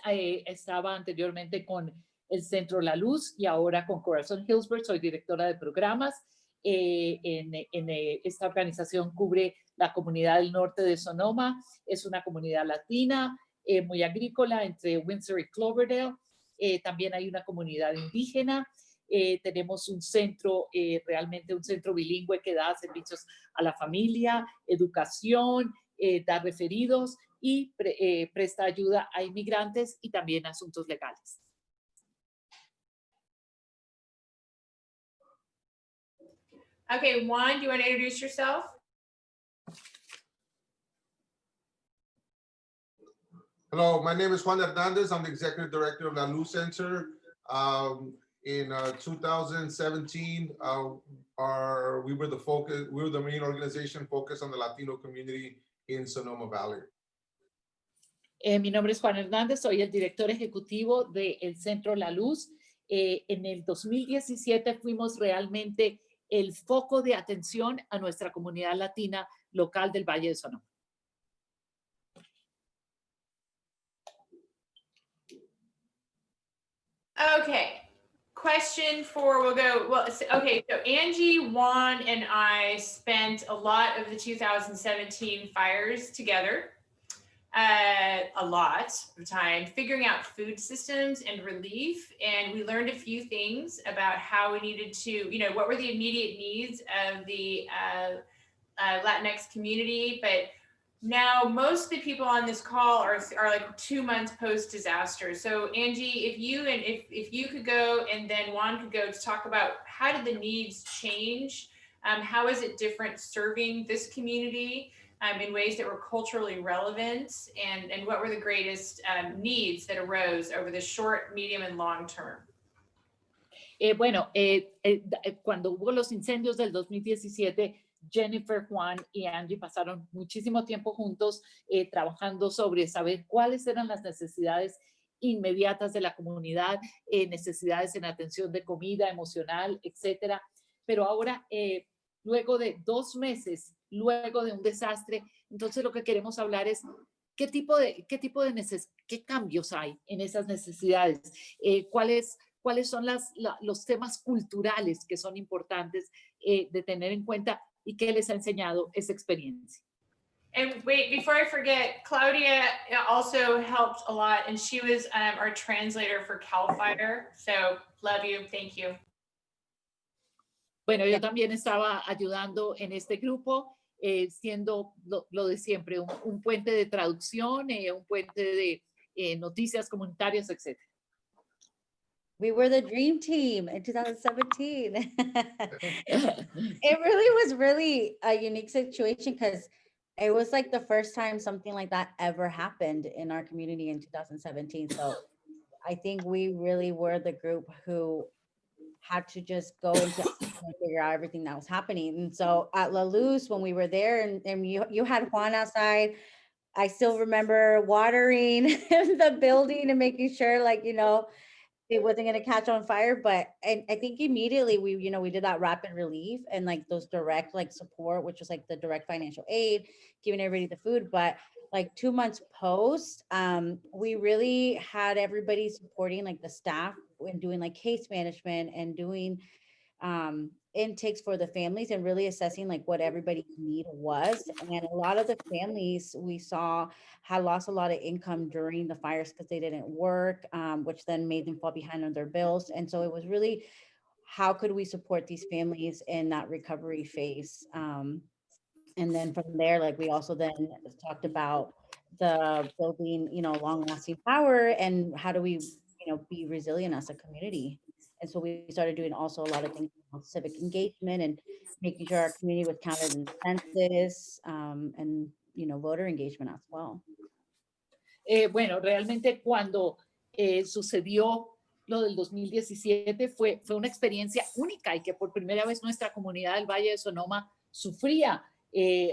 estaba anteriormente con el Centro La Luz y ahora con Corazón Hillsborough soy directora de programas. Esta organización cubre la comunidad del norte de Sonoma, es una comunidad latina, muy agrícola entre Windsor y Cloverdale. También hay una comunidad indígena. Tenemos un centro, realmente un centro bilingüe que da servicios a la familia, educación, da referidos y presta ayuda a inmigrantes y también asuntos legales. Okay, Juan, do you want to introduce yourself? Hello, my name is Juan Hernandez. I'm the Executive Director of La Luz Center. In 2017, we were the main organization focused on the Latino community in Sonoma Valley. Mi nombre es Juan Hernández, soy el director ejecutivo del Centro La Luz. En el 2017 fuimos realmente el foco de atención a nuestra comunidad latina local del Valle de Sonoma. Okay, question okay, so Angie, Juan, and I spent a lot of the 2017 fires together. A lot of time figuring out food systems and relief. And we learned a few things about how we needed to, what were the immediate needs of the Latinx community. But now most of the people on this call are like 2 months post-disaster. So Angie, if you could go and then Juan could go to talk about how did the needs change? How is it different serving this community? In ways that were culturally relevant, and what were the greatest needs that arose over the short, medium, and long term? Cuando hubo los incendios del 2017, Jennifer, Juan y Angie pasaron muchísimo tiempo juntos trabajando sobre saber cuáles eran las necesidades inmediatas de la comunidad, necesidades en atención de comida, emocional, etcétera. Pero ahora, luego de 2 meses, luego de un desastre, entonces lo que queremos hablar es qué cambios hay en esas necesidades, cuáles son los temas culturales que son importantes de tener en cuenta y qué les ha enseñado esa experiencia. And wait, before I forget, Claudia also helped a lot, and she was our translator for CAL FIRE. So love you, thank you. Bueno, yo también estaba ayudando en este grupo, siendo lo de siempre, un puente de traducción, un puente de noticias comunitarias, etc. We were the dream team in 2017. It really was a unique situation because it was like the first time something like that ever happened in our community in 2017. So I think we really were the group who had to just go into and figure out everything that was happening. And so at La Luz, when we were there and you had Juan outside, I still remember watering the building and making sure it wasn't going to catch on fire. But I think immediately we did that rapid relief and like those direct support, which was like the direct financial aid, giving everybody the food. But like 2 months post, we really had everybody supporting like the staff and doing like case management and doing intakes for the families and really assessing like what everybody's need was. And a lot of the families we saw had lost a lot of income during the fires because they didn't work, which then made them fall behind on their bills. And so it was really, how could we support these families in that recovery phase? And then from there, like we also then talked about the building, long-lasting power and how do we, be resilient as a community. And so we started doing also a lot of things about civic engagement and making sure our community was counted in census and, voter engagement as well. Bueno, realmente cuando sucedió lo del 2017 fue una experiencia única y que por primera vez nuestra comunidad del Valle de Sonoma sufría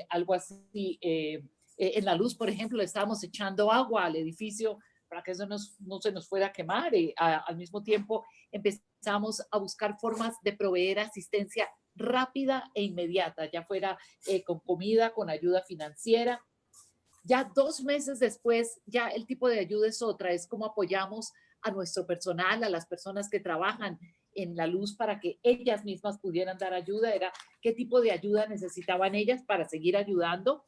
algo así. En La Luz, por ejemplo, le estábamos echando agua al edificio para que eso no se nos fuera a quemar. Al mismo tiempo empezamos a buscar formas de proveer asistencia rápida e inmediata, ya fuera con comida, con ayuda financiera. Ya 2 meses después, ya el tipo de ayuda es otra, es como apoyamos a nuestro personal, a las personas que trabajan en la luz para que ellas mismas pudieran dar ayuda, era qué tipo de ayuda necesitaban ellas para seguir ayudando.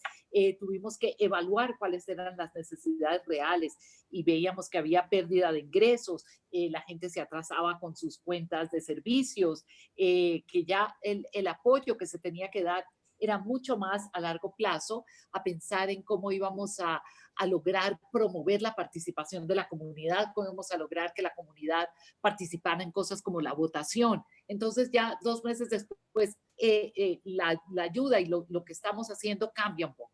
Tuvimos que evaluar cuáles eran las necesidades reales y veíamos que había pérdida de ingresos, la gente se atrasaba con sus cuentas de servicios, que ya el apoyo que se tenía que dar era mucho más a largo plazo, a pensar en cómo íbamos a lograr promover la participación de la comunidad, cómo íbamos a lograr que la comunidad participara en cosas como la votación. Entonces ya 2 meses después, la ayuda y lo que estamos haciendo cambia un poco.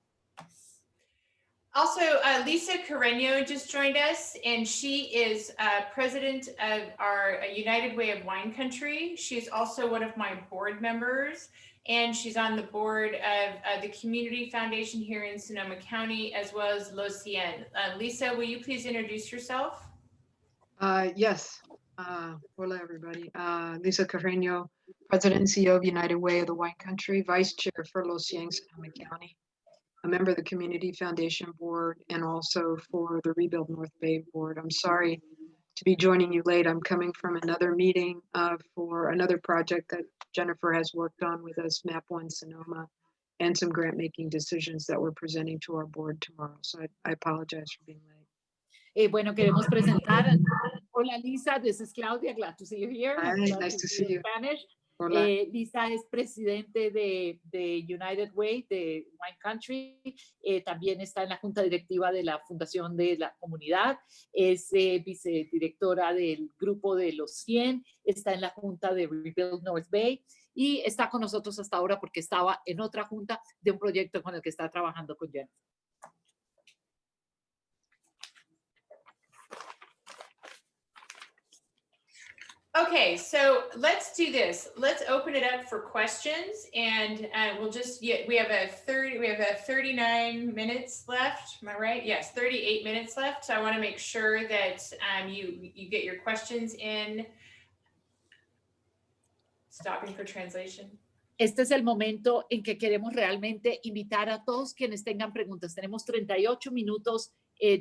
Also, Lisa Carreño just joined us, and she is president of our United Way of Wine Country. She's also one of my board members, and she's on the board of the Community Foundation here in Sonoma County, as well as Los Cien. Lisa, will you please introduce yourself? Yes. Hola, everybody. Lisa Carreño, President and CEO of United Way of the Wine Country, Vice Chair for Los Cien, Sonoma County, a member of the Community Foundation Board, and also for the Rebuild North Bay Board. I'm sorry to be joining you late. I'm coming from another meeting for another project that Jennifer has worked on with us, Map One Sonoma, and some grant-making decisions that we're presenting to our board tomorrow. So I apologize for being late. Bueno, queremos presentar. Hola, Lisa. This is Claudia. Glad to see you here. Hi, nice to see you. Spanish. Hola. Lisa es presidente de United Way, de Wine Country. También está en la junta directiva de la Fundación de la Comunidad. Es vicedirectora del grupo de Los 100. Está en la junta de Rebuild North Bay. Y está con nosotros hasta ahora porque estaba en otra junta de un proyecto con el que está trabajando con Jennifer. Okay, so let's do this. Let's open it up for questions, and we'll just we have 39 minutes left. Am I right? Yes, 38 minutes left. So I want to make sure that you get your questions in. Stopping for translation. Este es el momento en que queremos realmente invitar a todos quienes tengan preguntas. Tenemos 38 minutos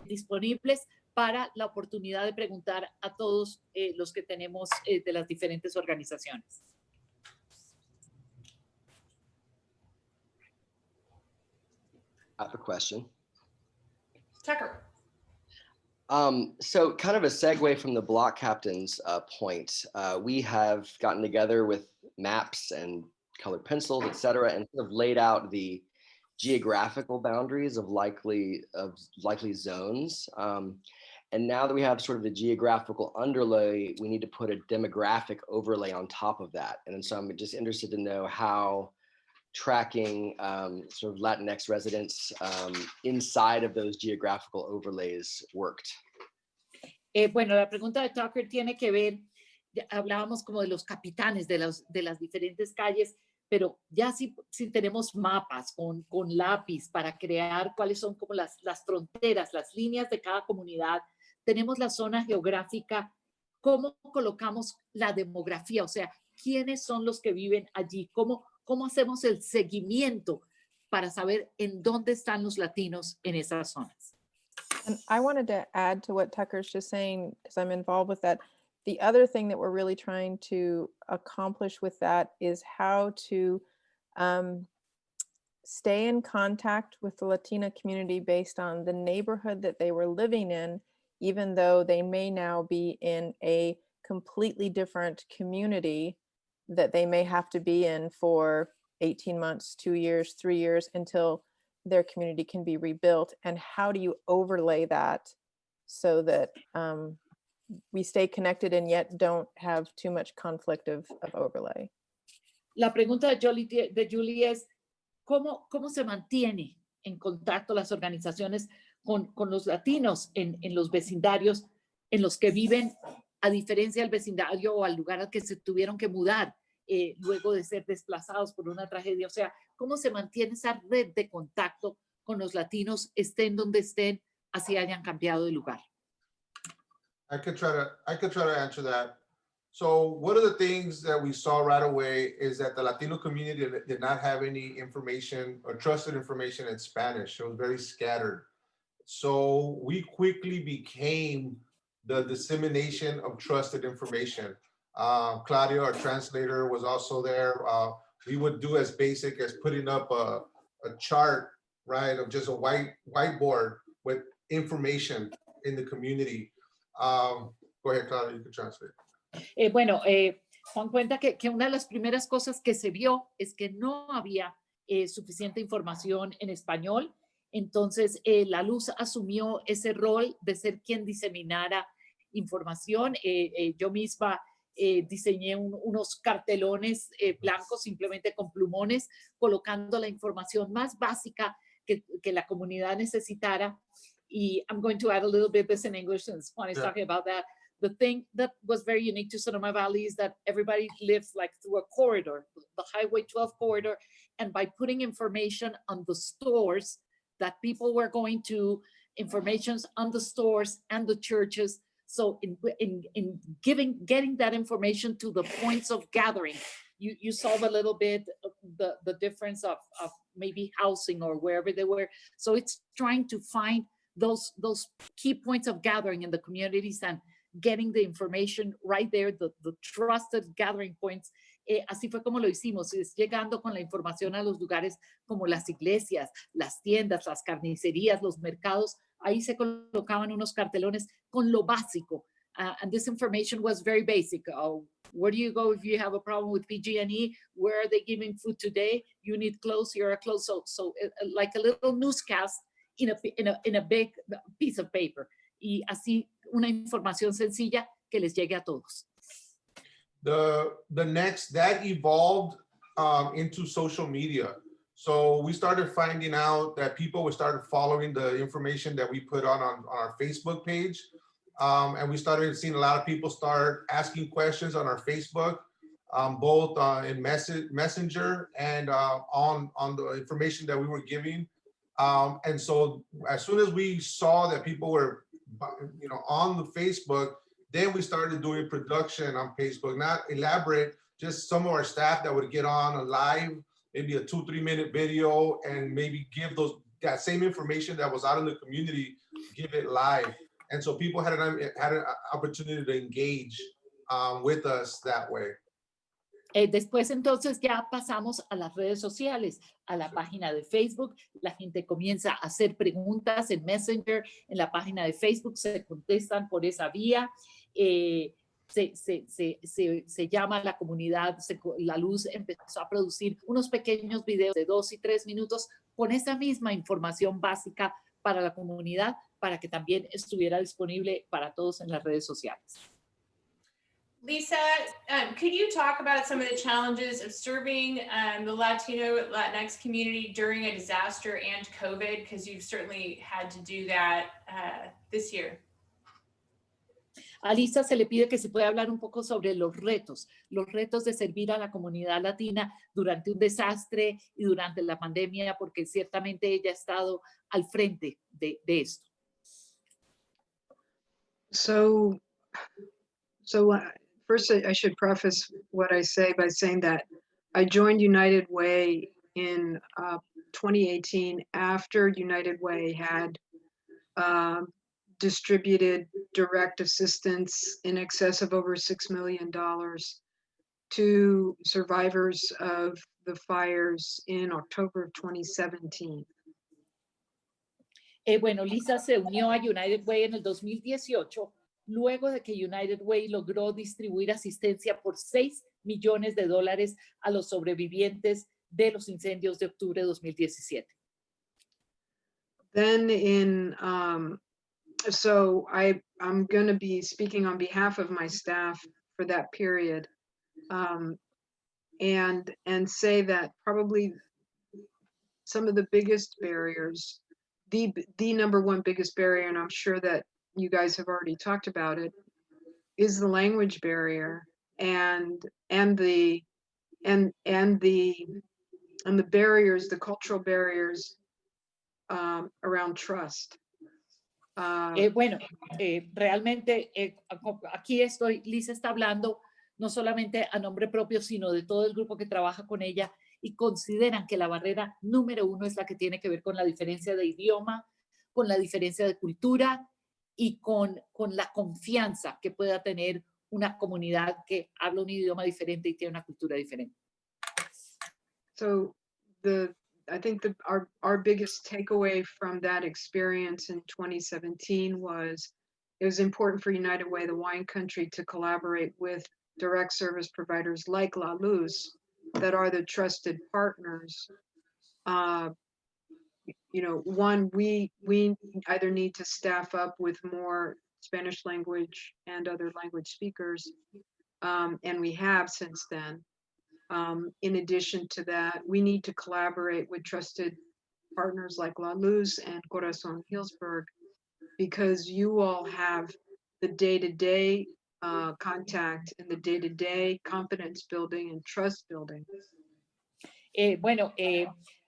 disponibles para la oportunidad de preguntar a todos los que tenemos de las diferentes organizaciones. I have a question. Tucker. So kind of a segue from the block captain's point, we have gotten together with maps and colored pencils, et cetera, and sort of laid out the geographical boundaries of likely zones. And now that we have sort of the geographical underlay, we need to put a demographic overlay on top of that. And so I'm just interested to know how tracking sort of Latinx residents inside of those geographical overlays worked. Bueno, la pregunta de Tucker tiene que ver, hablábamos como de los capitanes de las diferentes calles, pero ya sí tenemos mapas con lápiz para crear cuáles son como las fronteras, las líneas de cada comunidad. Tenemos la zona geográfica, cómo colocamos la demografía, o sea, quiénes son los que viven allí, cómo hacemos el seguimiento para saber en dónde están los latinos en esas zonas. And I wanted to add to what Tucker's just saying, because I'm involved with that. The other thing that we're really trying to accomplish with that is how to stay in contact with the Latina community based on the neighborhood that they were living in, even though they may now be in a completely different community that they may have to be in for 18 months, 2 years, 3 years until their community can be rebuilt. And how do you overlay that so that we stay connected and yet don't have too much conflict of overlay? La pregunta de Julie es, ¿cómo se mantiene en contacto las organizaciones con los latinos en los vecindarios en los que viven, a diferencia del vecindario o al lugar al que se tuvieron que mudar luego de ser desplazados por una tragedia? O sea, ¿cómo se mantiene esa red de contacto con los latinos, estén donde estén, así hayan cambiado de lugar? I could try to answer that. So one of the things that we saw right away is that the Latino community did not have any information or trusted information in Spanish. It was very scattered. So we quickly became the dissemination of trusted information. Claudia, our translator, was also there. We would do as basic as putting up a chart, right, of just a whiteboard with information in the community. Go ahead, Claudia, you can translate. Juan cuenta que una de las primeras cosas que se vio es que no había suficiente información en español. Entonces, la Luz asumió ese rol de ser quien diseminara información. Yo misma diseñé unos cartelones blancos simplemente con plumones, colocando la información más básica que la comunidad necesitara. Y I'm going to add a little bit this in English since Juan is talking about that. The thing that was very unique to Sonoma Valley is that everybody lives like through a corridor, the Highway 12 corridor, and by putting information on the stores that people were going to, informations on the stores and the churches. So in getting that information to the points of gathering, you solve a little bit the difference of maybe housing or wherever they were. So it's trying to find those key points of gathering in the communities and getting the information right there, the trusted gathering points. Así fue como lo hicimos, es llegando con la información a los lugares como las iglesias, las tiendas, las carnicerías, los mercados. Ahí se colocaban unos cartelones con lo básico. And this information was very basic. Where do you go if you have a problem with PG&E? Where are they giving food today? You need clothes, here are clothes. So like a little newscast in a big piece of paper. Y así una información sencilla que les llegue a todos. The next, that evolved into social media. So we started finding out that people started following the information that we put on our Facebook page. And we started seeing a lot of people start asking questions on our Facebook, both in Messenger and on the information that we were giving. And so as soon as we saw that people were on the Facebook, then we started doing production on Facebook, not elaborate, just some of our staff that would get on a live, maybe a 2-3 minute video, and maybe give that same information that was out in the community, give it live. And so people had an opportunity to engage with us that way. Después entonces ya pasamos a las redes sociales, a la página de Facebook. La gente comienza a hacer preguntas en Messenger, en la página de Facebook, se contestan por esa vía. Se llama a la comunidad, la Luz empezó a producir unos pequeños videos de 2 y 3 minutos con esa misma información básica para la comunidad, para que también estuviera disponible para todos en las redes sociales. Lisa, could you talk about some of the challenges of serving the Latinx community during a disaster and COVID? Because you've certainly had to do that this year. A Lisa se le pide que se pueda hablar un poco sobre los retos de servir a la comunidad latina durante un desastre y durante la pandemia, porque ciertamente ella ha estado al frente de esto. So first, I should preface what I say by saying that I joined United Way in 2018 after United Way had distributed direct assistance in excess of over $6 million to survivors of the fires in October of 2017. Bueno, Lisa se unió a United Way en el 2018, luego de que United Way logró distribuir asistencia por $6 millones a los sobrevivientes de los incendios de octubre de 2017. Then so I'm going to be speaking on behalf of my staff for that period, and say that probably some of the biggest barriers, the number one biggest barrier, and I'm sure that you guys have already talked about it, is the language barrier and the barriers, the cultural barriers around trust. Realmente aquí Lisa está hablando no solamente a nombre propio, sino de todo el grupo que trabaja con ella, y consideran que la barrera número 1 es la que tiene que ver con la diferencia de idioma, con la diferencia de cultura y con la confianza que pueda tener una comunidad que habla un idioma diferente y tiene una cultura diferente. So I think our biggest takeaway from that experience in 2017 was it was important for United Way, the wine country, to collaborate with direct service providers like La Luz that are the trusted partners. You know, one, we either need to staff up with more Spanish language and other language speakers, and we have since then. In addition to that, we need to collaborate with trusted partners like La Luz and Corazon Hillsburg, because you all have the day-to-day contact and the day-to-day confidence building and trust building.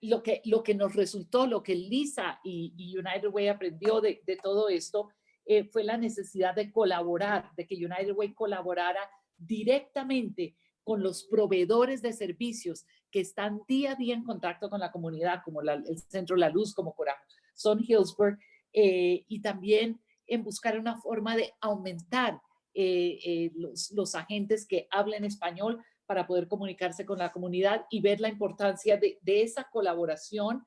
Lo que nos resultó, lo que Lisa y United Way aprendió de todo esto fue la necesidad de colaborar, de que United Way colaborara directamente con los proveedores de servicios que están día a día en contacto con la comunidad, como el Centro La Luz, como Corazon Hillsburg, y también en buscar una forma de aumentar los agentes que hablan español para poder comunicarse con la comunidad y ver la importancia de esa colaboración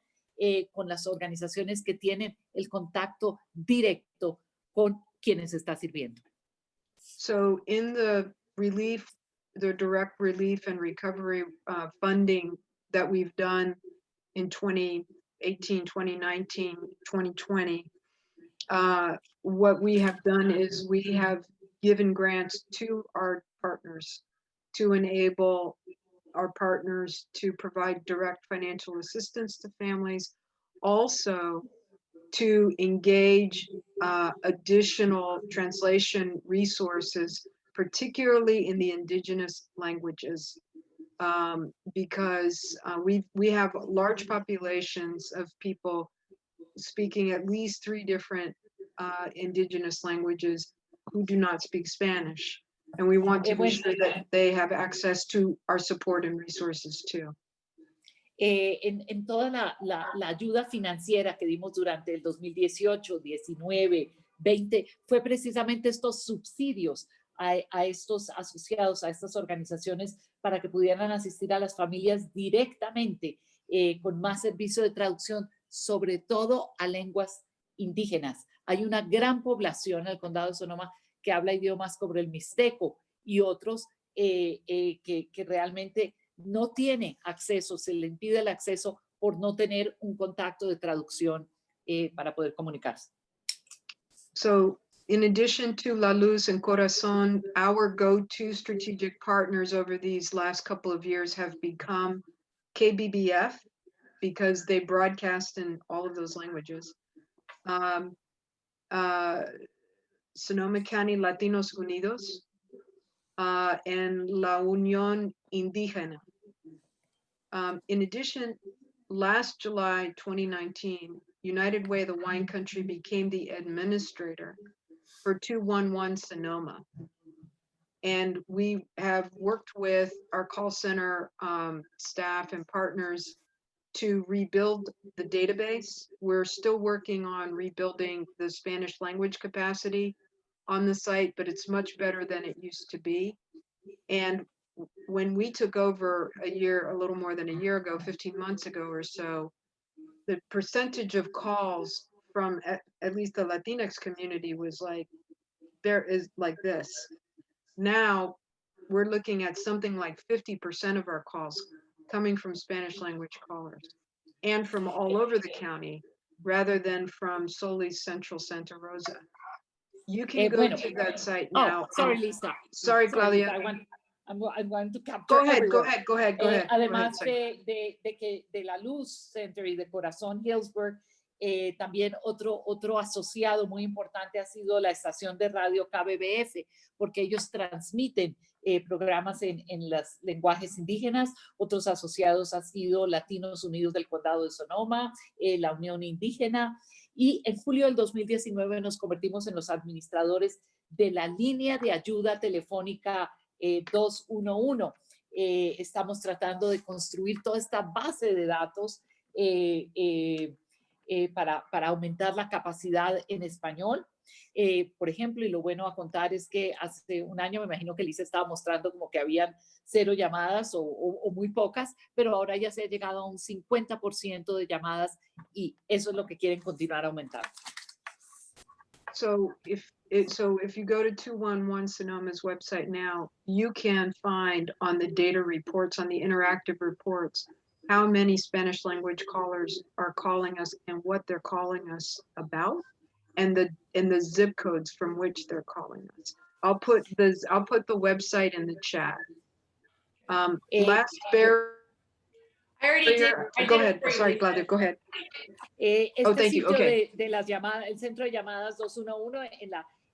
con las organizaciones que tienen el contacto directo con quienes está sirviendo. So in the direct relief and recovery funding that we've done in 2018, 2019, 2020, what we have done is we have given grants to our partners to enable our partners to provide direct financial assistance to families, also to engage additional translation resources, particularly in the indigenous languages, because we have large populations of people speaking at least 3 different indigenous languages who do not speak Spanish. And we want to be sure that they have access to our support and resources too. En toda la ayuda financiera que dimos durante el 2018, 19, 20, fue precisamente estos subsidios a estos asociados, a estas organizaciones, para que pudieran asistir a las familias directamente con más servicio de traducción, sobre todo a lenguas indígenas. Hay una gran población en el condado de Sonoma que habla idiomas como el mixteco y otros que realmente no tiene acceso, se le impide el acceso por no tener un contacto de traducción para poder comunicarse. So in addition to La Luz and Corazon, our go-to strategic partners over these last couple of years have become KBBF, because they broadcast in all of those languages. Sonoma County Latinos Unidos, and La Unión Indígena. In addition, last July 2019, United Way of the Wine Country became the administrator for 211 Sonoma. And we have worked with our call center staff and partners to rebuild the database. We're still working on rebuilding the Spanish language capacity on the site, but it's much better than it used to be. And when we took over a little more than a year ago, 15 months ago or so, the percentage of calls from at least the Latinx community was like, there is like this. Now we're looking at something like 50% of our calls coming from Spanish language callers and from all over the county rather than from solely central Santa Rosa. You can go to that site now. Sorry, Lisa. Sorry, Claudia. I'm going to capture Go ahead, everywhere. go ahead. Además de la Luz Center y de Corazon Hillsburg, también otro asociado muy importante ha sido la estación de radio KBBF, porque ellos transmiten programas en los lenguajes indígenas. Otros asociados han sido Latinos Unidos del Condado de Sonoma, la Unión Indígena, y en julio del 2019 nos convertimos en los administradores de la línea de ayuda telefónica 211. Estamos tratando de construir toda esta base de datos para aumentar la capacidad en español. Por ejemplo, y lo bueno a contar es que hace un año me imagino que Lisa estaba mostrando como que habían 0 llamadas o muy pocas, pero ahora ya se ha llegado a un 50% de llamadas y eso es lo que quieren continuar aumentando. So if you go to 211 Sonoma's website now, you can find on the data reports, on the interactive reports, how many Spanish language callers are calling us and what they're calling us about, and the zip codes from which they're calling us. I'll put the website in the chat. Last barrier. I already did. I Go did it ahead. for you, Sorry, Lisa. Claudia, go ahead. Este thank you. sitio Okay. de las llamadas, el centro de llamadas 211,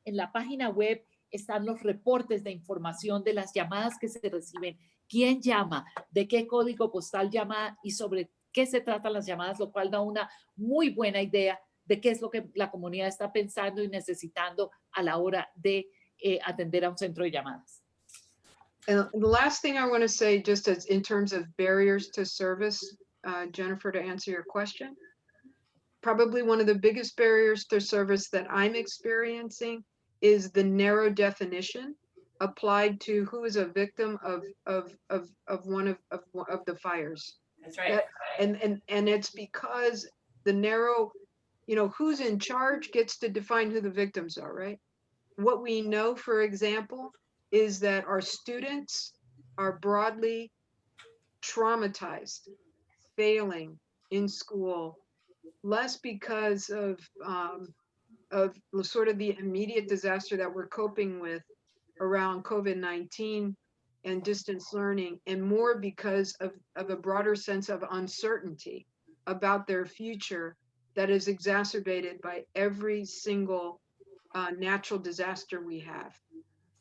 en la página web están los reportes de información de las llamadas que se reciben, quién llama, de qué código postal llama y sobre qué se tratan las llamadas, lo cual da una muy buena idea de qué es lo que la comunidad está pensando y necesitando a la hora de atender a un centro de llamadas. And the last thing I want to say, just as in terms of barriers to service, Jennifer, to answer your question, probably one of the biggest barriers to service that I'm experiencing is the narrow definition applied to who is a victim of one of the fires. That's right. And it's because the narrow, who's in charge gets to define who the victims are, right? What we know, for example, is that our students are broadly traumatized, failing in school, less because of sort of the immediate disaster that we're coping with around COVID-19 and distance learning, and more because of a broader sense of uncertainty about their future that is exacerbated by every single natural disaster we have.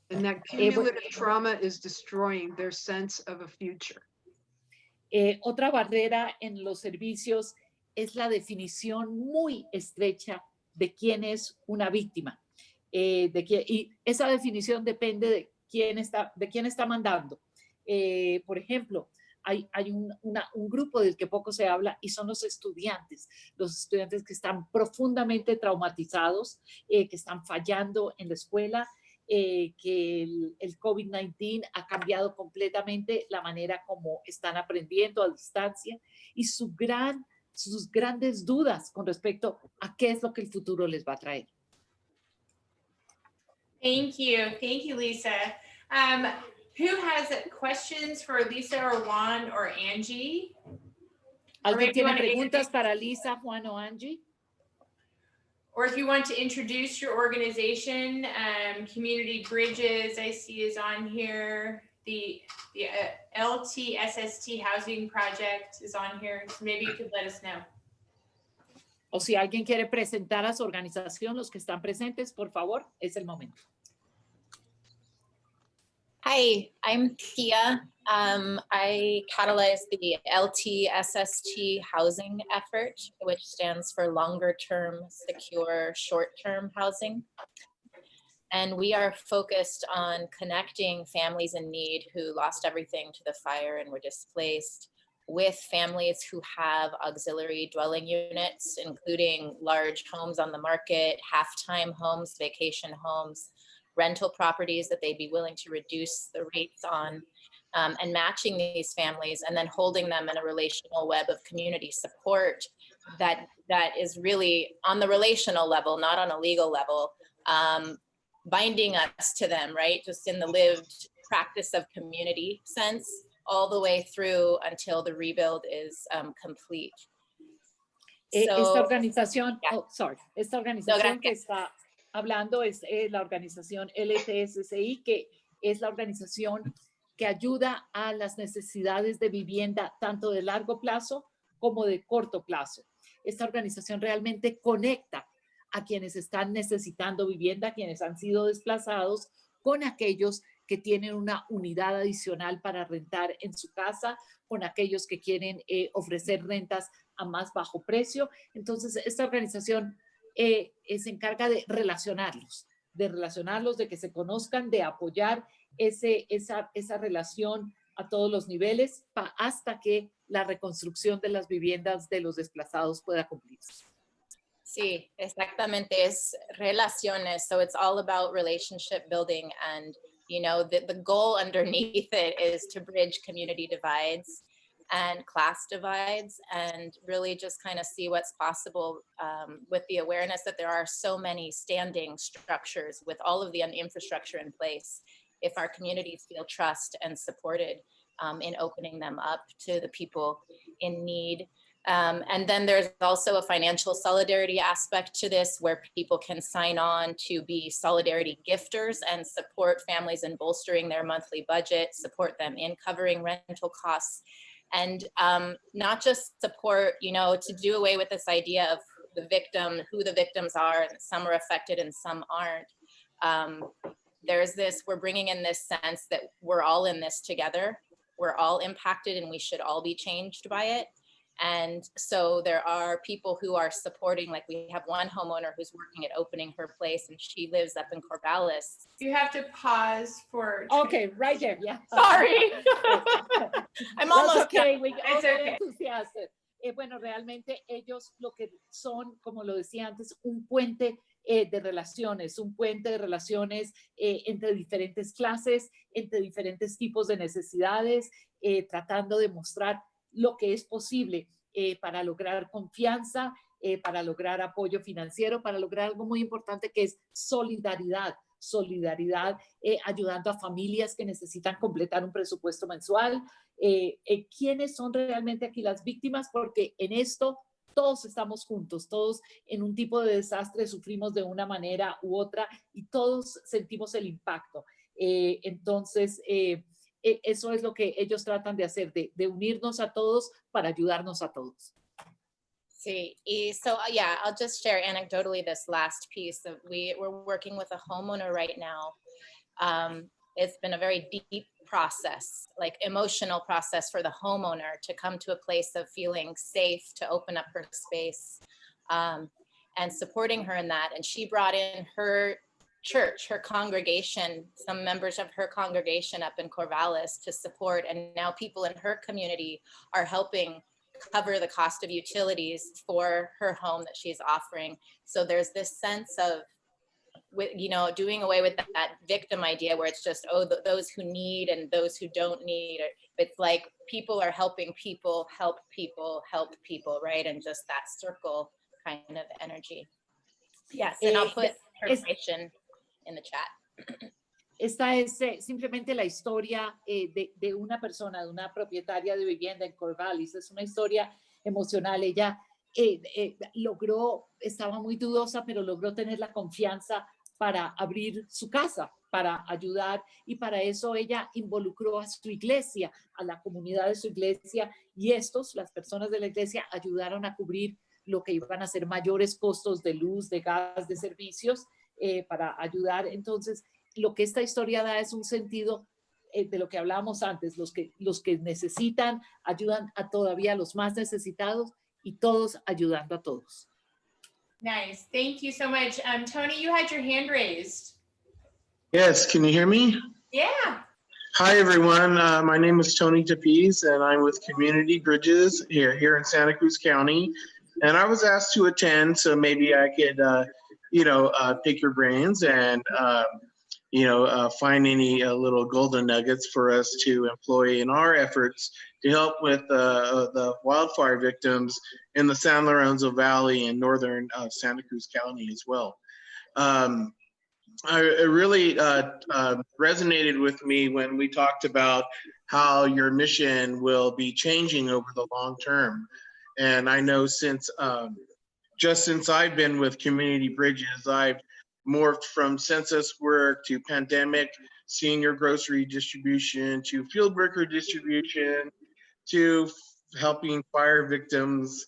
And that cumulative trauma is destroying their sense of a future. Otra barrera en los servicios es la definición muy estrecha de quién es una víctima. Y esa definición depende de quién está mandando. Por ejemplo, hay un grupo del que poco se habla y son los estudiantes que están profundamente traumatizados, que están fallando en la escuela, que el COVID-19 ha cambiado completamente la manera como están aprendiendo a distancia y sus grandes dudas con respecto a qué es lo que el futuro les va a traer. Thank you, Lisa. Who has questions for Lisa or Juan or Angie? ¿Alguien tiene preguntas para Lisa, Juan o Angie? Or if you want to introduce your organization, Community Bridges, I see is on here. The LTSST Housing Project is on here. So maybe you could let us know. O si alguien quiere presentar a su organización, los que están presentes, por favor, es el momento. Hi, I'm Thea. I catalyze the LTSST housing effort, which stands for longer term, secure, short-term housing. And we are focused on connecting families in need who lost everything to the fire and were displaced with families who have auxiliary dwelling units, including large homes on the market, half-time homes, vacation homes, rental properties that they'd be willing to reduce the rates on, and matching these families and then holding them in a relational web of community support that is really on the relational level, not on a legal level, binding us to them, right? Just in the lived practice of community sense, all the way through until the rebuild is complete. Esta organización, esta organización que está hablando es la organización LTSCI, que es la organización que ayuda a las necesidades de vivienda tanto de largo plazo como de corto plazo. Esta organización realmente conecta a quienes están necesitando vivienda, quienes han sido desplazados, con aquellos que tienen una unidad adicional para rentar en su casa, con aquellos que quieren ofrecer rentas a más bajo precio. Entonces, esta organización se encarga de relacionarlos, de que se conozcan, de apoyar esa relación a todos los niveles hasta que la reconstrucción de las viviendas de los desplazados pueda cumplirse. Sí, exactamente. Es relaciones. So it's all about relationship building. And, you know, the goal underneath it is to bridge community divides and class divides and really just kind of see what's possible with the awareness that there are so many standing structures with all of the infrastructure in place. If our communities feel trust and supported in opening them up to the people in need. And then there's also a financial solidarity aspect to this where people can sign on to be solidarity gifters and support families in bolstering their monthly budget, support them in covering rental costs, and not just support, you know, to do away with this idea of the victim, who the victims are, and some are affected and some aren't. There's this, we're bringing in this sense that we're all in this together. We're all impacted and we should all be changed by it. And so there are people who are supporting, like we have one homeowner who's working at opening her place and she lives up in Corvallis. You have to pause for. Okay, right there, yeah. Sorry. I'm almost okay. It's okay. Bueno, realmente ellos lo que son, como lo decía antes, un puente de relaciones, entre diferentes clases, entre diferentes tipos de necesidades, tratando de mostrar lo que es posible para lograr confianza, para lograr apoyo financiero, para lograr algo muy importante que es solidaridad, ayudando a familias que necesitan completar un presupuesto mensual. ¿Quiénes son realmente aquí las víctimas? Porque en esto todos estamos juntos, todos en un tipo de desastre sufrimos de una manera u otra y todos sentimos el impacto. Entonces, eso es lo que ellos tratan de hacer, de unirnos a todos para ayudarnos a todos. Sí, y so yeah, I'll just share anecdotally this last piece of we're working with a homeowner right now. It's been a very deep process, like emotional process for the homeowner to come to a place of feeling safe, to open up her space, and supporting her in that. And she brought in her church, her congregation, some members of her congregation up in Corvallis to support. And now people in her community are helping cover the cost of utilities for her home that she's offering. So there's this sense of, you know, doing away with that victim idea where it's just, oh, those who need and those who don't need. It's like people are helping people, help people, right? And just that circle kind of energy. Yes, and I'll put her information in the chat. Esta es simplemente la historia de una persona, de una propietaria de vivienda en Corvallis. Es una historia emocional. Ella logró, estaba muy dudosa, pero logró tener la confianza para abrir su casa, para ayudar, y para eso ella involucró a su iglesia, a la comunidad de su iglesia, y las personas de la iglesia, ayudaron a cubrir lo que iban a ser mayores costos de luz, de gas, de servicios, para ayudar. Entonces, lo que esta historia da es un sentido de lo que hablábamos antes, los que necesitan, ayudan a todavía los más necesitados, y todos ayudando a todos. Nice. Thank you so much. Tony, you had your hand raised. Yes, can you hear me? Yeah. Hi, everyone. My name is Tony Tapiz, and I'm with Community Bridges here in Santa Cruz County. And I was asked to attend, so maybe I could, pick your brains and, find any little golden nuggets for us to employ in our efforts to help with the wildfire victims in the San Lorenzo Valley and northern Santa Cruz County as well. It really resonated with me when we talked about how your mission will be changing over the long term. And I know since I've been with Community Bridges, I've morphed from census work to pandemic senior grocery distribution to field worker distribution to helping fire victims,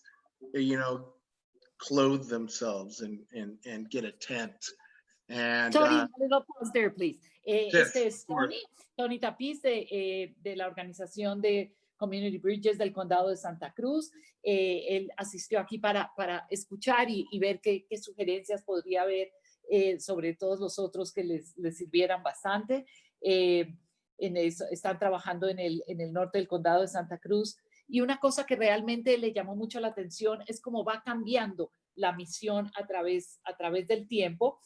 clothe themselves and get a tent. And Tony, a little pause there, please. Yes, Este es Tony Tapiz de la organización de Community Bridges del Condado de Santa Cruz. Él asistió aquí para escuchar y ver qué sugerencias podría haber sobre todos los otros que les sirvieran bastante. Están trabajando en el norte del Condado de Santa Cruz. Y una cosa que realmente le llamó mucho la atención es cómo va cambiando la misión a través del tiempo.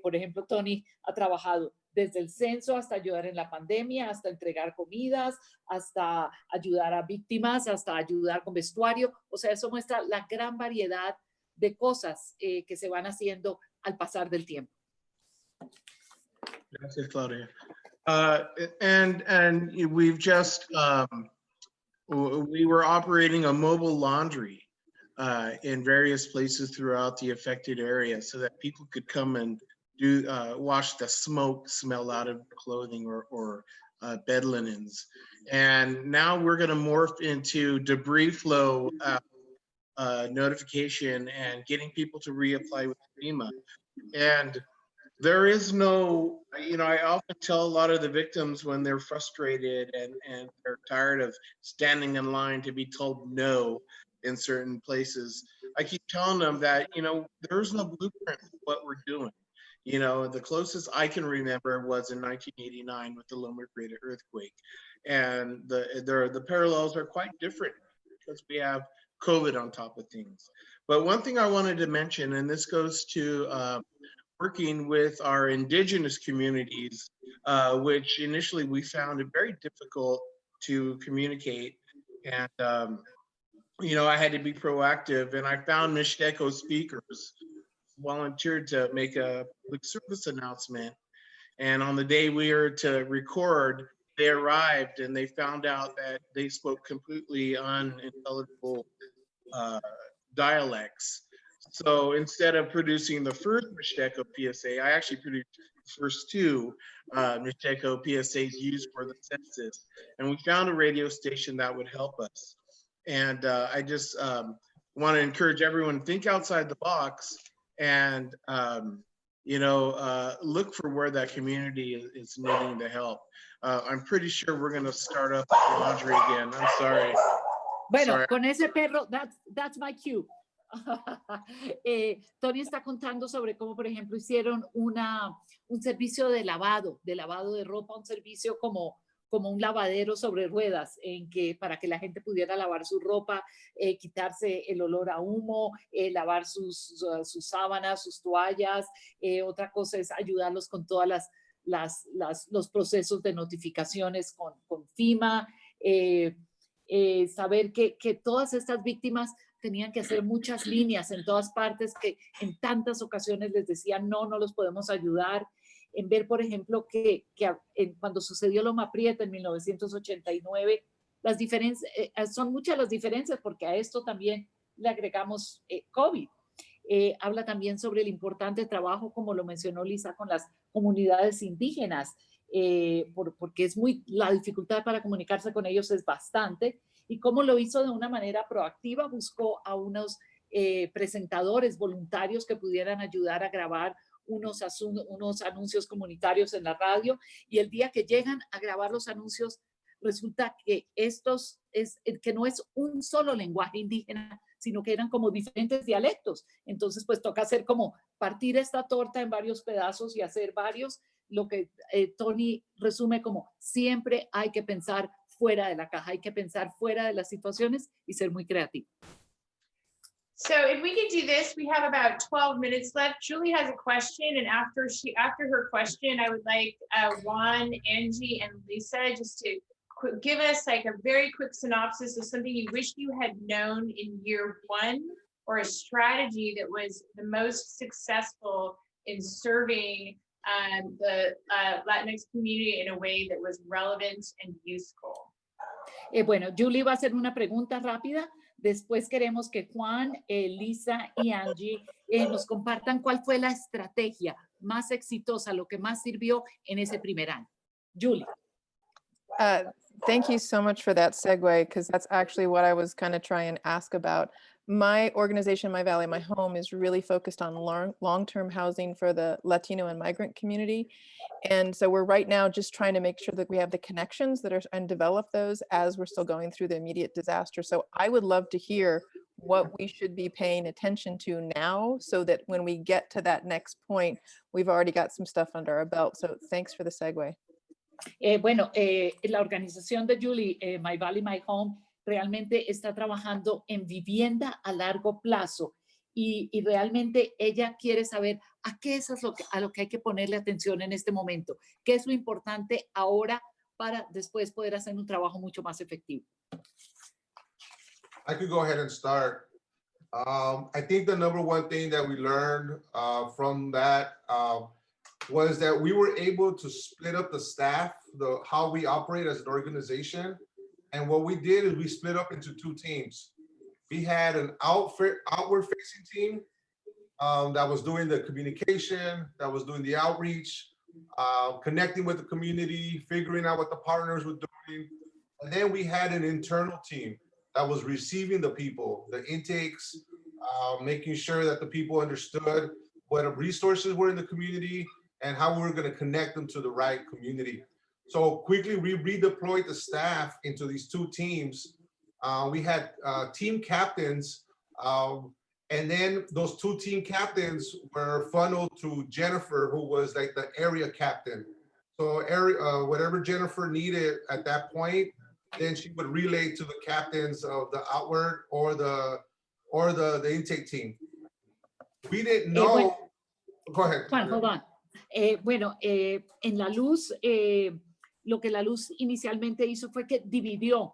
Por ejemplo, Tony ha trabajado desde el censo hasta ayudar en la pandemia, hasta entregar comidas, hasta ayudar a víctimas, hasta ayudar con vestuario. O sea, eso muestra la gran variedad de cosas que se van haciendo al pasar del tiempo. Gracias, Claudia. And we've just, we were operating a mobile laundry in various places throughout the affected area so that people could come and wash the smoke smell out of clothing or bed linens. And now we're going to morph into debris flow notification and getting people to reapply with FEMA. And there is no, you know, I often tell a lot of the victims when they're frustrated and they're tired of standing in line to be told no in certain places, I keep telling them that, you know, there's no blueprint for what we're doing. You know, the closest I can remember was in 1989 with the Loma Prieta earthquake. And the parallels are quite different because we have COVID on top of things. But one thing I wanted to mention, and this goes to working with our indigenous communities, which initially we found it very difficult to communicate. And, you know, I had to be proactive, and I found Mixteco speakers volunteered to make a public service announcement. And on the day we were to record, they arrived and they found out that they spoke completely unintelligible dialects. So instead of producing the first Mixteco PSA, I actually produced the first two Mixteco PSAs used for the census. And we found a radio station that would help us. And I just want to encourage everyone to think outside the box and, you know, look for where that community is needing the help. I'm pretty sure we're going to start up laundry again. I'm sorry. Bueno, Sorry. con ese perro, that's my cue. Tony está contando sobre cómo, por ejemplo, hicieron un servicio de lavado de ropa, un servicio como un lavadero sobre ruedas para que la gente pudiera lavar su ropa, quitarse el olor a humo, lavar sus sábanas, sus toallas. Otra cosa es ayudarlos con todas los procesos de notificaciones con FEMA, saber que todas estas víctimas tenían que hacer muchas líneas en todas partes, que en tantas ocasiones les decían no los podemos ayudar. En ver, por ejemplo, que cuando sucedió Loma Prieta en 1989, las diferencias, son muchas las diferencias porque a esto también le agregamos COVID. Habla también sobre el importante trabajo, como lo mencionó Lisa, con las comunidades indígenas, porque la dificultad para comunicarse con ellos es bastante, y cómo lo hizo de una manera proactiva, buscó a unos presentadores voluntarios que pudieran ayudar a grabar unos anuncios comunitarios en la radio, y el día que llegan a grabar los anuncios resulta que que no es un solo lenguaje indígena, sino que eran como diferentes dialectos. Entonces, pues toca hacer como partir esta torta en varios pedazos y hacer varios, lo que Tony resume como siempre hay que pensar fuera de la caja, hay que pensar fuera de las situaciones y ser muy creativo. So if we could do this, we have about 12 minutes left. Julie has a question, and after her question, I would like Juan, Angie, and Lisa just to give us like a very quick synopsis of something you wish you had known in year one, or a strategy that was the most successful in serving the Latinx community in a way that was relevant and useful. Bueno, Julie va a hacer una pregunta rápida. Después queremos que Juan, Lisa y Angie nos compartan cuál fue la estrategia más exitosa, lo que más sirvió en ese primer año. Julie. Thank you so much for that segue, because that's actually what I was kind of trying to ask about. My organization, My Valley, My Home, is really focused on long-term housing for the Latino and migrant community. And so we're right now just trying to make sure that we have the connections and develop those as we're still going through the immediate disaster. So I would love to hear what we should be paying attention to now, so that when we get to that next point, we've already got some stuff under our belt. So thanks for the segue. Bueno, la organización de Julie, My Valley, My Home, realmente está trabajando en vivienda a largo plazo, y realmente ella quiere saber a qué es a lo que hay que ponerle atención en este momento, qué es lo importante ahora para después poder hacer un trabajo mucho más efectivo. I could go ahead and start. I think the number one thing that we learned from that was that we were able to split up the staff, how we operate as an organization. And what we did is we split up into two teams. We had an outward facing team that was doing the communication, that was doing the outreach, connecting with the community, figuring out what the partners were doing. And then we had an internal team that was receiving the people, the intakes, making sure that the people understood what resources were in the community and how we were going to connect them to the right community. So quickly, we redeployed the staff into these two teams. We had team captains, and then those two team captains were funneled to Jennifer, who was like the area captain. So whatever Jennifer needed at that point, then she would relay to the captains of the outward or the intake team. We didn't know. Go ahead. Juan, hold on. En La Luz, lo que La Luz inicialmente hizo fue que dividió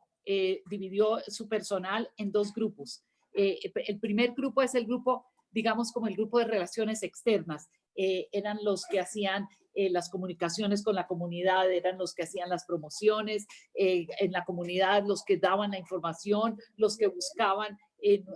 su personal en dos grupos. El primer grupo es el grupo, digamos, como el grupo de relaciones externas. Eran los que hacían las comunicaciones con la comunidad, eran los que hacían las promociones en la comunidad, los que daban la información, los que buscaban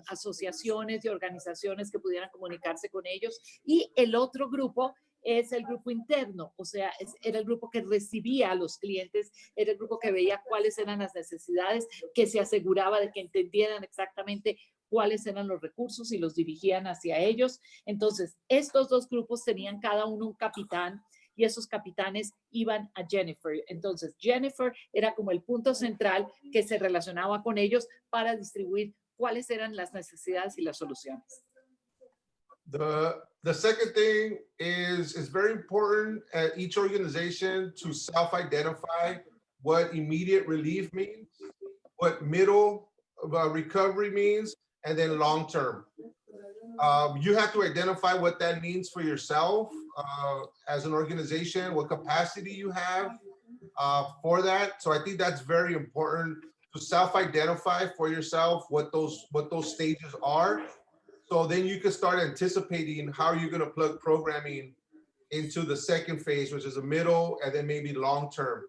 asociaciones y organizaciones que pudieran comunicarse con ellos. Y el otro grupo es el grupo interno, o sea, era el grupo que recibía a los clientes, era el grupo que veía cuáles eran las necesidades, que se aseguraba de que entendieran exactamente cuáles eran los recursos y los dirigían hacia ellos. Entonces, estos dos grupos tenían cada uno un capitán y esos capitanes iban a Jennifer. Entonces, Jennifer era como el punto central que se relacionaba con ellos para distribuir cuáles eran las necesidades y las soluciones. The second thing is it's very important at each organization to self-identify what immediate relief means, what middle recovery means, and then long-term. You have to identify what that means for yourself as an organization, what capacity you have for that. So I think that's very important to self-identify for yourself what those stages are. So then you can start anticipating how you're going to plug programming into the second phase, which is a middle and then maybe long-term.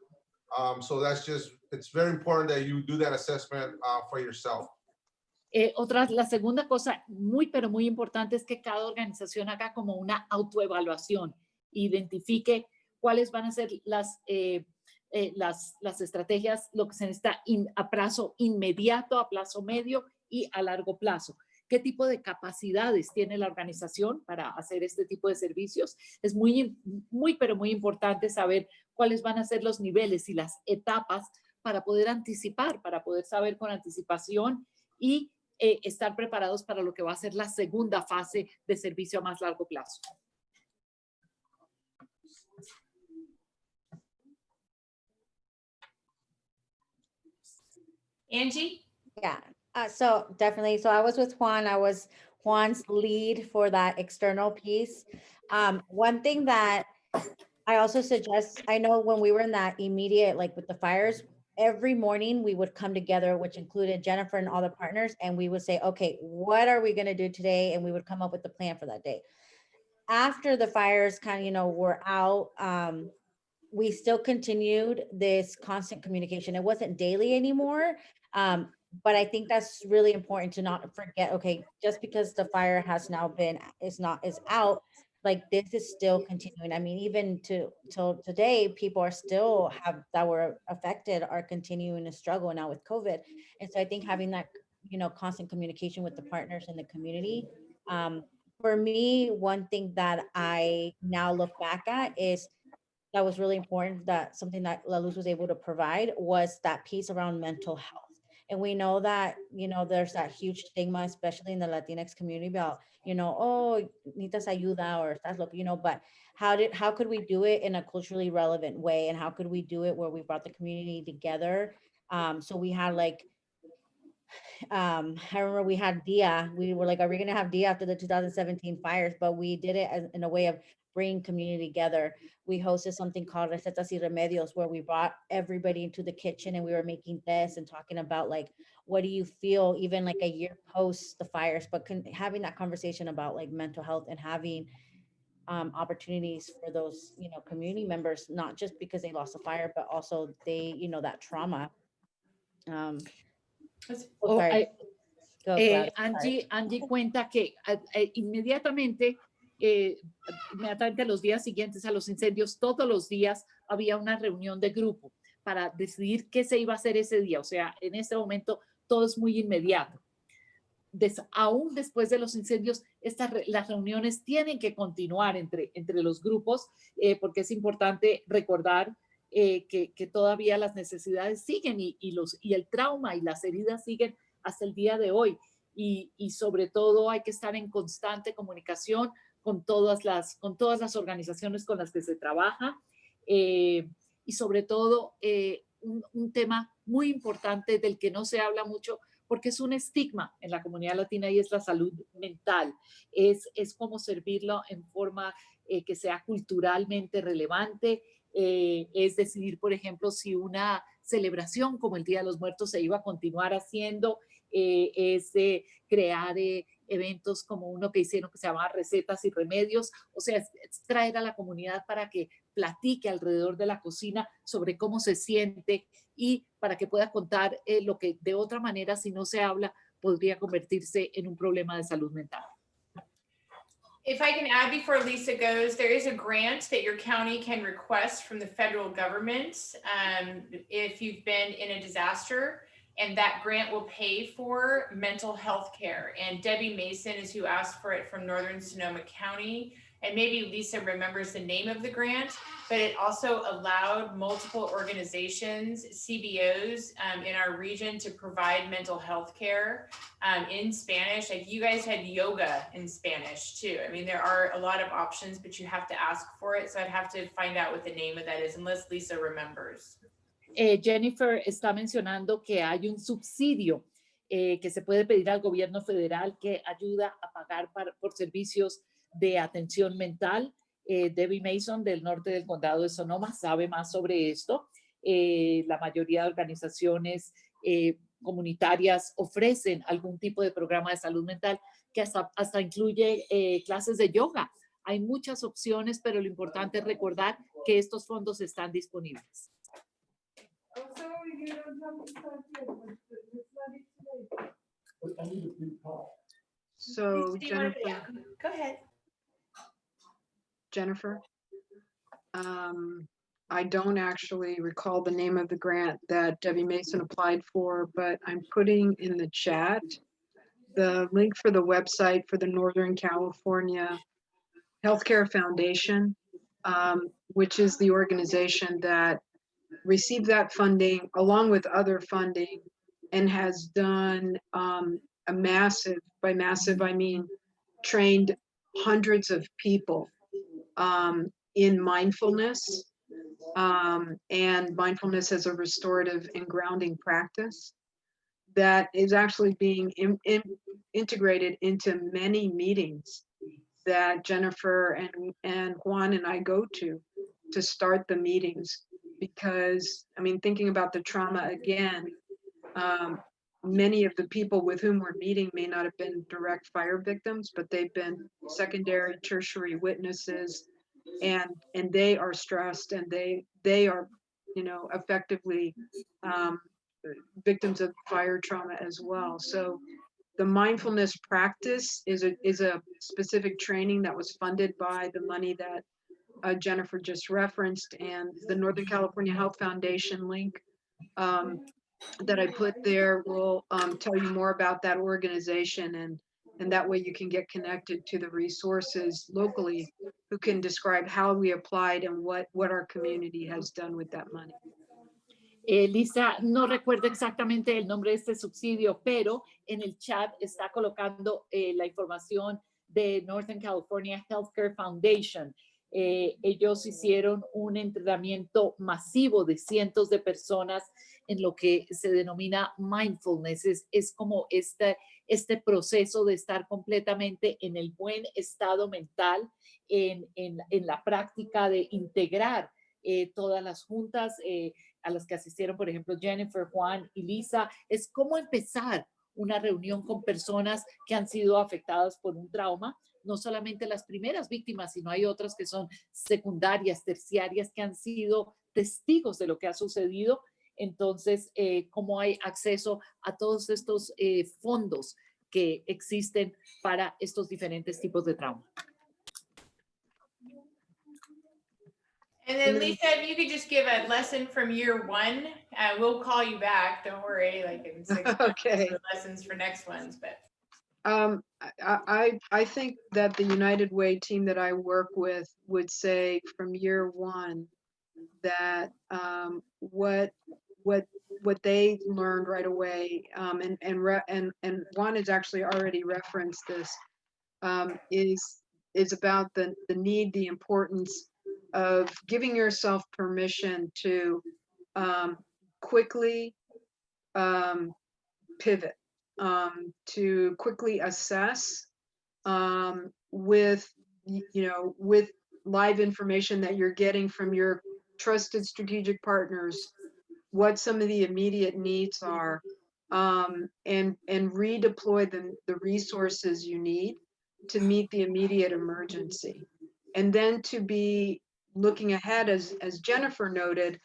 So it's very important that you do that assessment for yourself. La segunda cosa pero muy importante es que cada organización haga como una autoevaluación, identifique cuáles van a ser las estrategias, lo que se necesita a plazo inmediato, a plazo medio y a largo plazo. ¿Qué tipo de capacidades tiene la organización para hacer este tipo de servicios? Es pero muy importante saber cuáles van a ser los niveles y las etapas para poder anticipar, para poder saber con anticipación y estar preparados para lo que va a ser la segunda fase de servicio a más largo plazo. Angie? Yeah, so definitely. So I was with Juan. I was Juan's lead for that external piece. One thing that I also suggest, I know when we were in that immediate, like with the fires, every morning we would come together, which included Jennifer and all the partners, and we would say, okay, what are we going to do today? And we would come up with the plan for that day. After the fires kind of, were out, we still continued this constant communication. It wasn't daily anymore. But I think that's really important to not forget, okay, just because the fire has now is out, like this is still continuing. I mean, even till today, people are still that were affected are continuing to struggle now with COVID. And so I think having that, constant communication with the partners in the community. For me, one thing that I now look back at is that was really important, that something that La Luz was able to provide was that piece around mental health. And we know that, there's that huge stigma, especially in the Latinx community about, oh, necesitas ayuda or estás loco, but how could we do it in a culturally relevant way? And how could we do it where we brought the community together? So we had I remember we had DIA. We were like, are we going to have DIA after the 2017 fires? But we did it in a way of bringing community together. We hosted something called Recetas y Remedios, where we brought everybody into the kitchen and we were making tests and talking about like, what do you feel even like a year post the fires, but having that conversation about like mental health and having opportunities for those, you know, community members, not just because they lost a fire, but also they, you know, that trauma. Sorry. Go, Claudia. Angie cuenta que inmediatamente a los días siguientes a los incendios, todos los días había una reunión de grupo para decidir qué se iba a hacer ese día. O sea, en este momento todo es muy inmediato. Aún después de los incendios, las reuniones tienen que continuar entre los grupos porque es importante recordar que todavía las necesidades siguen y el trauma y las heridas siguen hasta el día de hoy. Y sobre todo hay que estar en constante comunicación con todas las organizaciones con las que se trabaja y sobre todo un tema muy importante del que no se habla mucho porque es un estigma en la comunidad latina y es la salud mental. Es cómo servirlo en forma que sea culturalmente relevante, es decidir, por ejemplo, si una celebración como el Día de los Muertos se iba a continuar haciendo, es crear eventos como uno que hicieron que se llamaba Recetas y Remedios, o sea, es traer a la comunidad para que platique alrededor de la cocina sobre cómo se siente y para que pueda contar lo que de otra manera, si no se habla, podría convertirse en un problema de salud mental. If I can add before Lisa goes, there is a grant that your county can request from the federal government if you've been in a disaster, and that grant will pay for mental health care. And Debbie Mason is who asked for it from Northern Sonoma County. And maybe Lisa remembers the name of the grant, but it also allowed multiple organizations, CBOs in our region to provide mental health care in Spanish. Like you guys had yoga in Spanish too. I mean, there are a lot of options, but you have to ask for it. So I'd have to find out what the name of that is, unless Lisa remembers. Jennifer está mencionando que hay un subsidio que se puede pedir al gobierno federal que ayuda a pagar por servicios de atención mental. Debbie Mason del norte del condado de Sonoma sabe más sobre esto. La mayoría de organizaciones comunitarias ofrecen algún tipo de programa de salud mental que hasta incluye clases de yoga. Hay muchas opciones, pero lo importante es recordar que estos fondos están disponibles. So Jennifer, Go ahead. Jennifer, I don't actually recall the name of the grant that Debbie Mason applied for, but I'm putting in the chat the link for the website for the Northern California Healthcare Foundation, which is the organization that received that funding along with other funding and has done a massive, by massive I mean trained hundreds of people in mindfulness and mindfulness as a restorative and grounding practice that is actually being integrated into many meetings that Jennifer and Juan and I go to start the meetings. Because, I mean, thinking about the trauma again, many of the people with whom we're meeting may not have been direct fire victims, but they've been secondary, tertiary witnesses, and they are stressed, and they are, you know, effectively victims of fire trauma as well. So the mindfulness practice is a specific training that was funded by the money that Jennifer just referenced, and the Northern California Health Foundation link that I put there will tell you more about that organization, and that way you can get connected to the resources locally who can describe how we applied and what our community has done with that money. Lisa no recuerda exactamente el nombre de este subsidio, pero en el chat está colocando la información de Northern California Healthcare Foundation. Ellos hicieron un entrenamiento masivo de cientos de personas en lo que se denomina mindfulness. Es como este proceso de estar completamente en el buen estado mental, en la práctica de integrar todas las juntas a las que asistieron, por ejemplo, Jennifer, Juan y Lisa. Es cómo empezar una reunión con personas que han sido afectadas por un trauma, no solamente las primeras víctimas, sino hay otras que son secundarias, terciarias, que han sido testigos de lo que ha sucedido. Entonces, cómo hay acceso a todos estos fondos que existen para estos diferentes tipos de trauma. And then Lisa, if you could just give a lesson from year one, we'll call you back. Don't worry, like in 6 months Okay. for lessons for next ones. But I think that the United Way team that I work with would say from year one that what they learned right away, and Juan has actually already referenced this, is about the need, the importance of giving yourself permission to quickly pivot, to quickly assess with live information that you're getting from your trusted strategic partners, what some of the immediate needs are, and redeploy the resources you need to meet the immediate emergency. And then to be looking ahead, as Jennifer noted,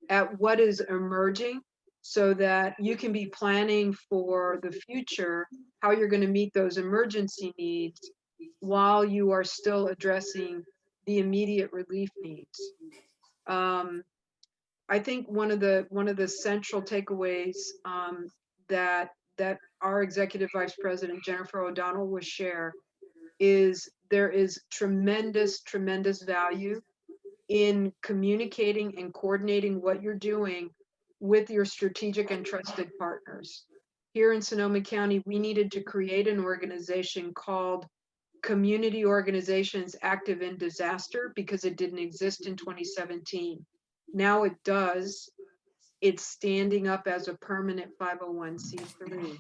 at what is emerging so that you can be planning for the future, how you're going to meet those emergency needs while you are still addressing the immediate relief needs. I think one of the central takeaways that our Executive Vice President Jennifer O'Donnell will share is there is tremendous value in communicating and coordinating what you're doing with your strategic and trusted partners. Here in Sonoma County, we needed to create an organization called Community Organizations Active in Disaster because it didn't exist in 2017. Now it does. It's standing up as a permanent 501c3.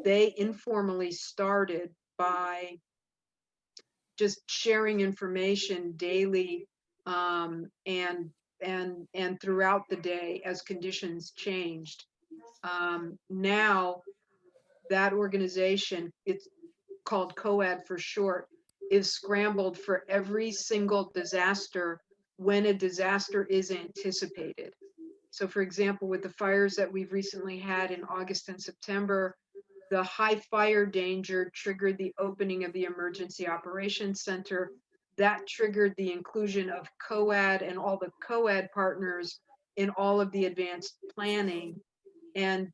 They informally started by just sharing information daily and throughout the day as conditions changed. Now that organization, it's called COAD for short, is scrambled for every single disaster when a disaster is anticipated. So for example, with the fires that we've recently had in August and September, the high fire danger triggered the opening of the Emergency Operations Center. That triggered the inclusion of COAD and all the COAD partners in all of the advanced planning. And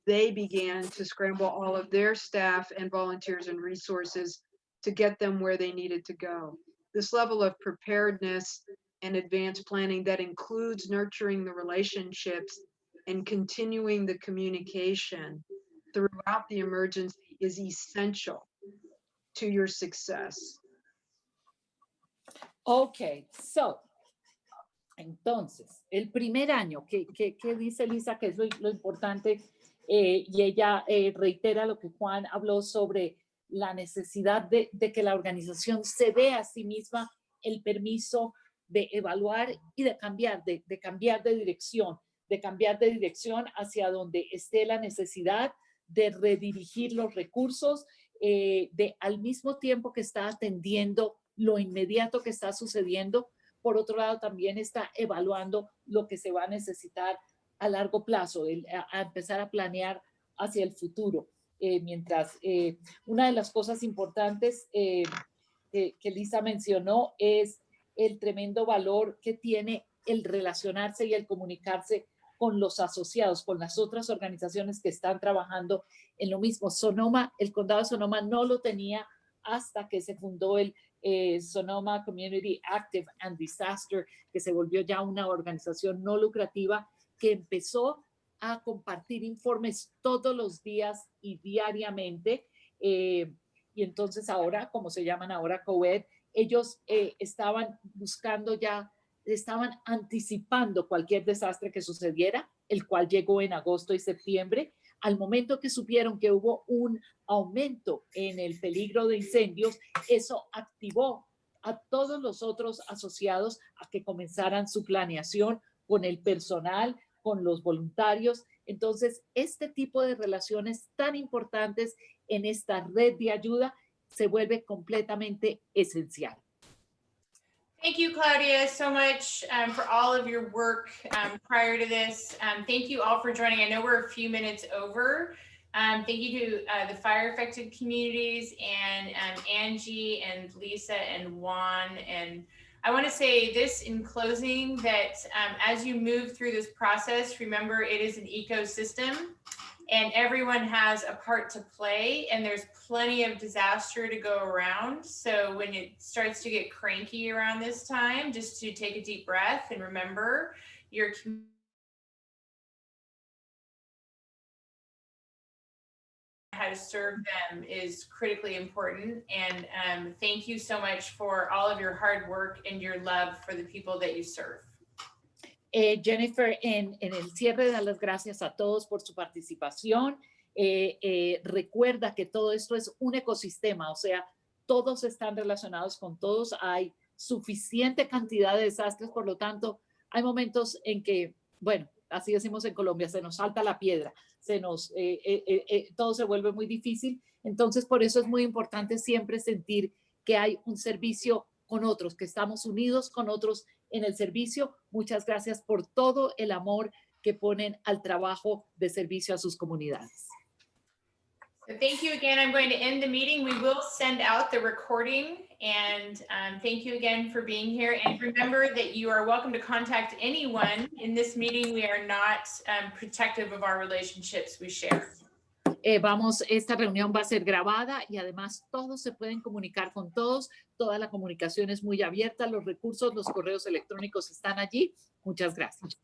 they began to scramble all of their staff and volunteers and resources to get them where they needed to go. This level of preparedness and advanced planning that includes nurturing the relationships and continuing the communication throughout the emergency is essential to your success. Okay, so, entonces, el primer año, ¿qué dice Lisa que es lo importante? Y ella reitera lo que Juan habló sobre la necesidad de que la organización se dé a sí misma el permiso de evaluar y de cambiar de dirección hacia donde esté la necesidad de redirigir los recursos, al mismo tiempo que está atendiendo lo inmediato que está sucediendo. Por otro lado, también está evaluando lo que se va a necesitar a largo plazo, a empezar a planear hacia el futuro. Mientras una de las cosas importantes que Lisa mencionó es el tremendo valor que tiene el relacionarse y el comunicarse con los asociados, con las otras organizaciones que están trabajando en lo mismo. Sonoma, el condado de Sonoma no lo tenía hasta que se fundó el Sonoma Community Active and Disaster, que se volvió ya una organización no lucrativa que empezó a compartir informes todos los días y diariamente. Y entonces ahora, como se llaman ahora COED, ellos estaban buscando ya, estaban anticipando cualquier desastre que sucediera el cual llegó en agosto y septiembre. Al momento que supieron que hubo un aumento en el peligro de incendios, eso activó a todos los otros asociados a que comenzaran su planeación con el personal, con los voluntarios. Entonces, este tipo de relaciones tan importantes en esta red de ayuda se vuelve completamente esencial. Thank you, Claudia, so much for all of your work prior to this. Thank you all for joining. I know we're a few minutes over. Thank you to the fire affected communities and Angie and Lisa and Juan. And I want to say this in closing, that as you move through this process, remember it is an ecosystem and everyone has a part to play, and there's plenty of disaster to go around. So when it starts to get cranky around this time, just to take a deep breath and remember your community, how to serve them is critically important. And thank you so much for all of your hard work and your love for the people that you serve. Jennifer, en el cierre, dar las gracias a todos por su participación. Recuerda que todo esto es un ecosistema, o sea, todos están relacionados con todos. Hay suficiente cantidad de desastres, por lo tanto, hay momentos en que, bueno, así decimos en Colombia, se nos salta la piedra, todo se vuelve muy difícil. Entonces, por eso es muy importante siempre sentir que hay un servicio con otros, que estamos unidos con otros en el servicio. Muchas gracias por todo el amor que ponen al trabajo de servicio a sus comunidades. So thank you again. I'm going to end the meeting. We will send out the recording, and thank you again for being here. And remember that you are welcome to contact anyone in this meeting. We are not protective of our relationships we share. Esta reunión va a ser grabada y además todos se pueden comunicar con todos. Toda la comunicación es muy abierta. Los recursos, los correos electrónicos están allí. Muchas gracias.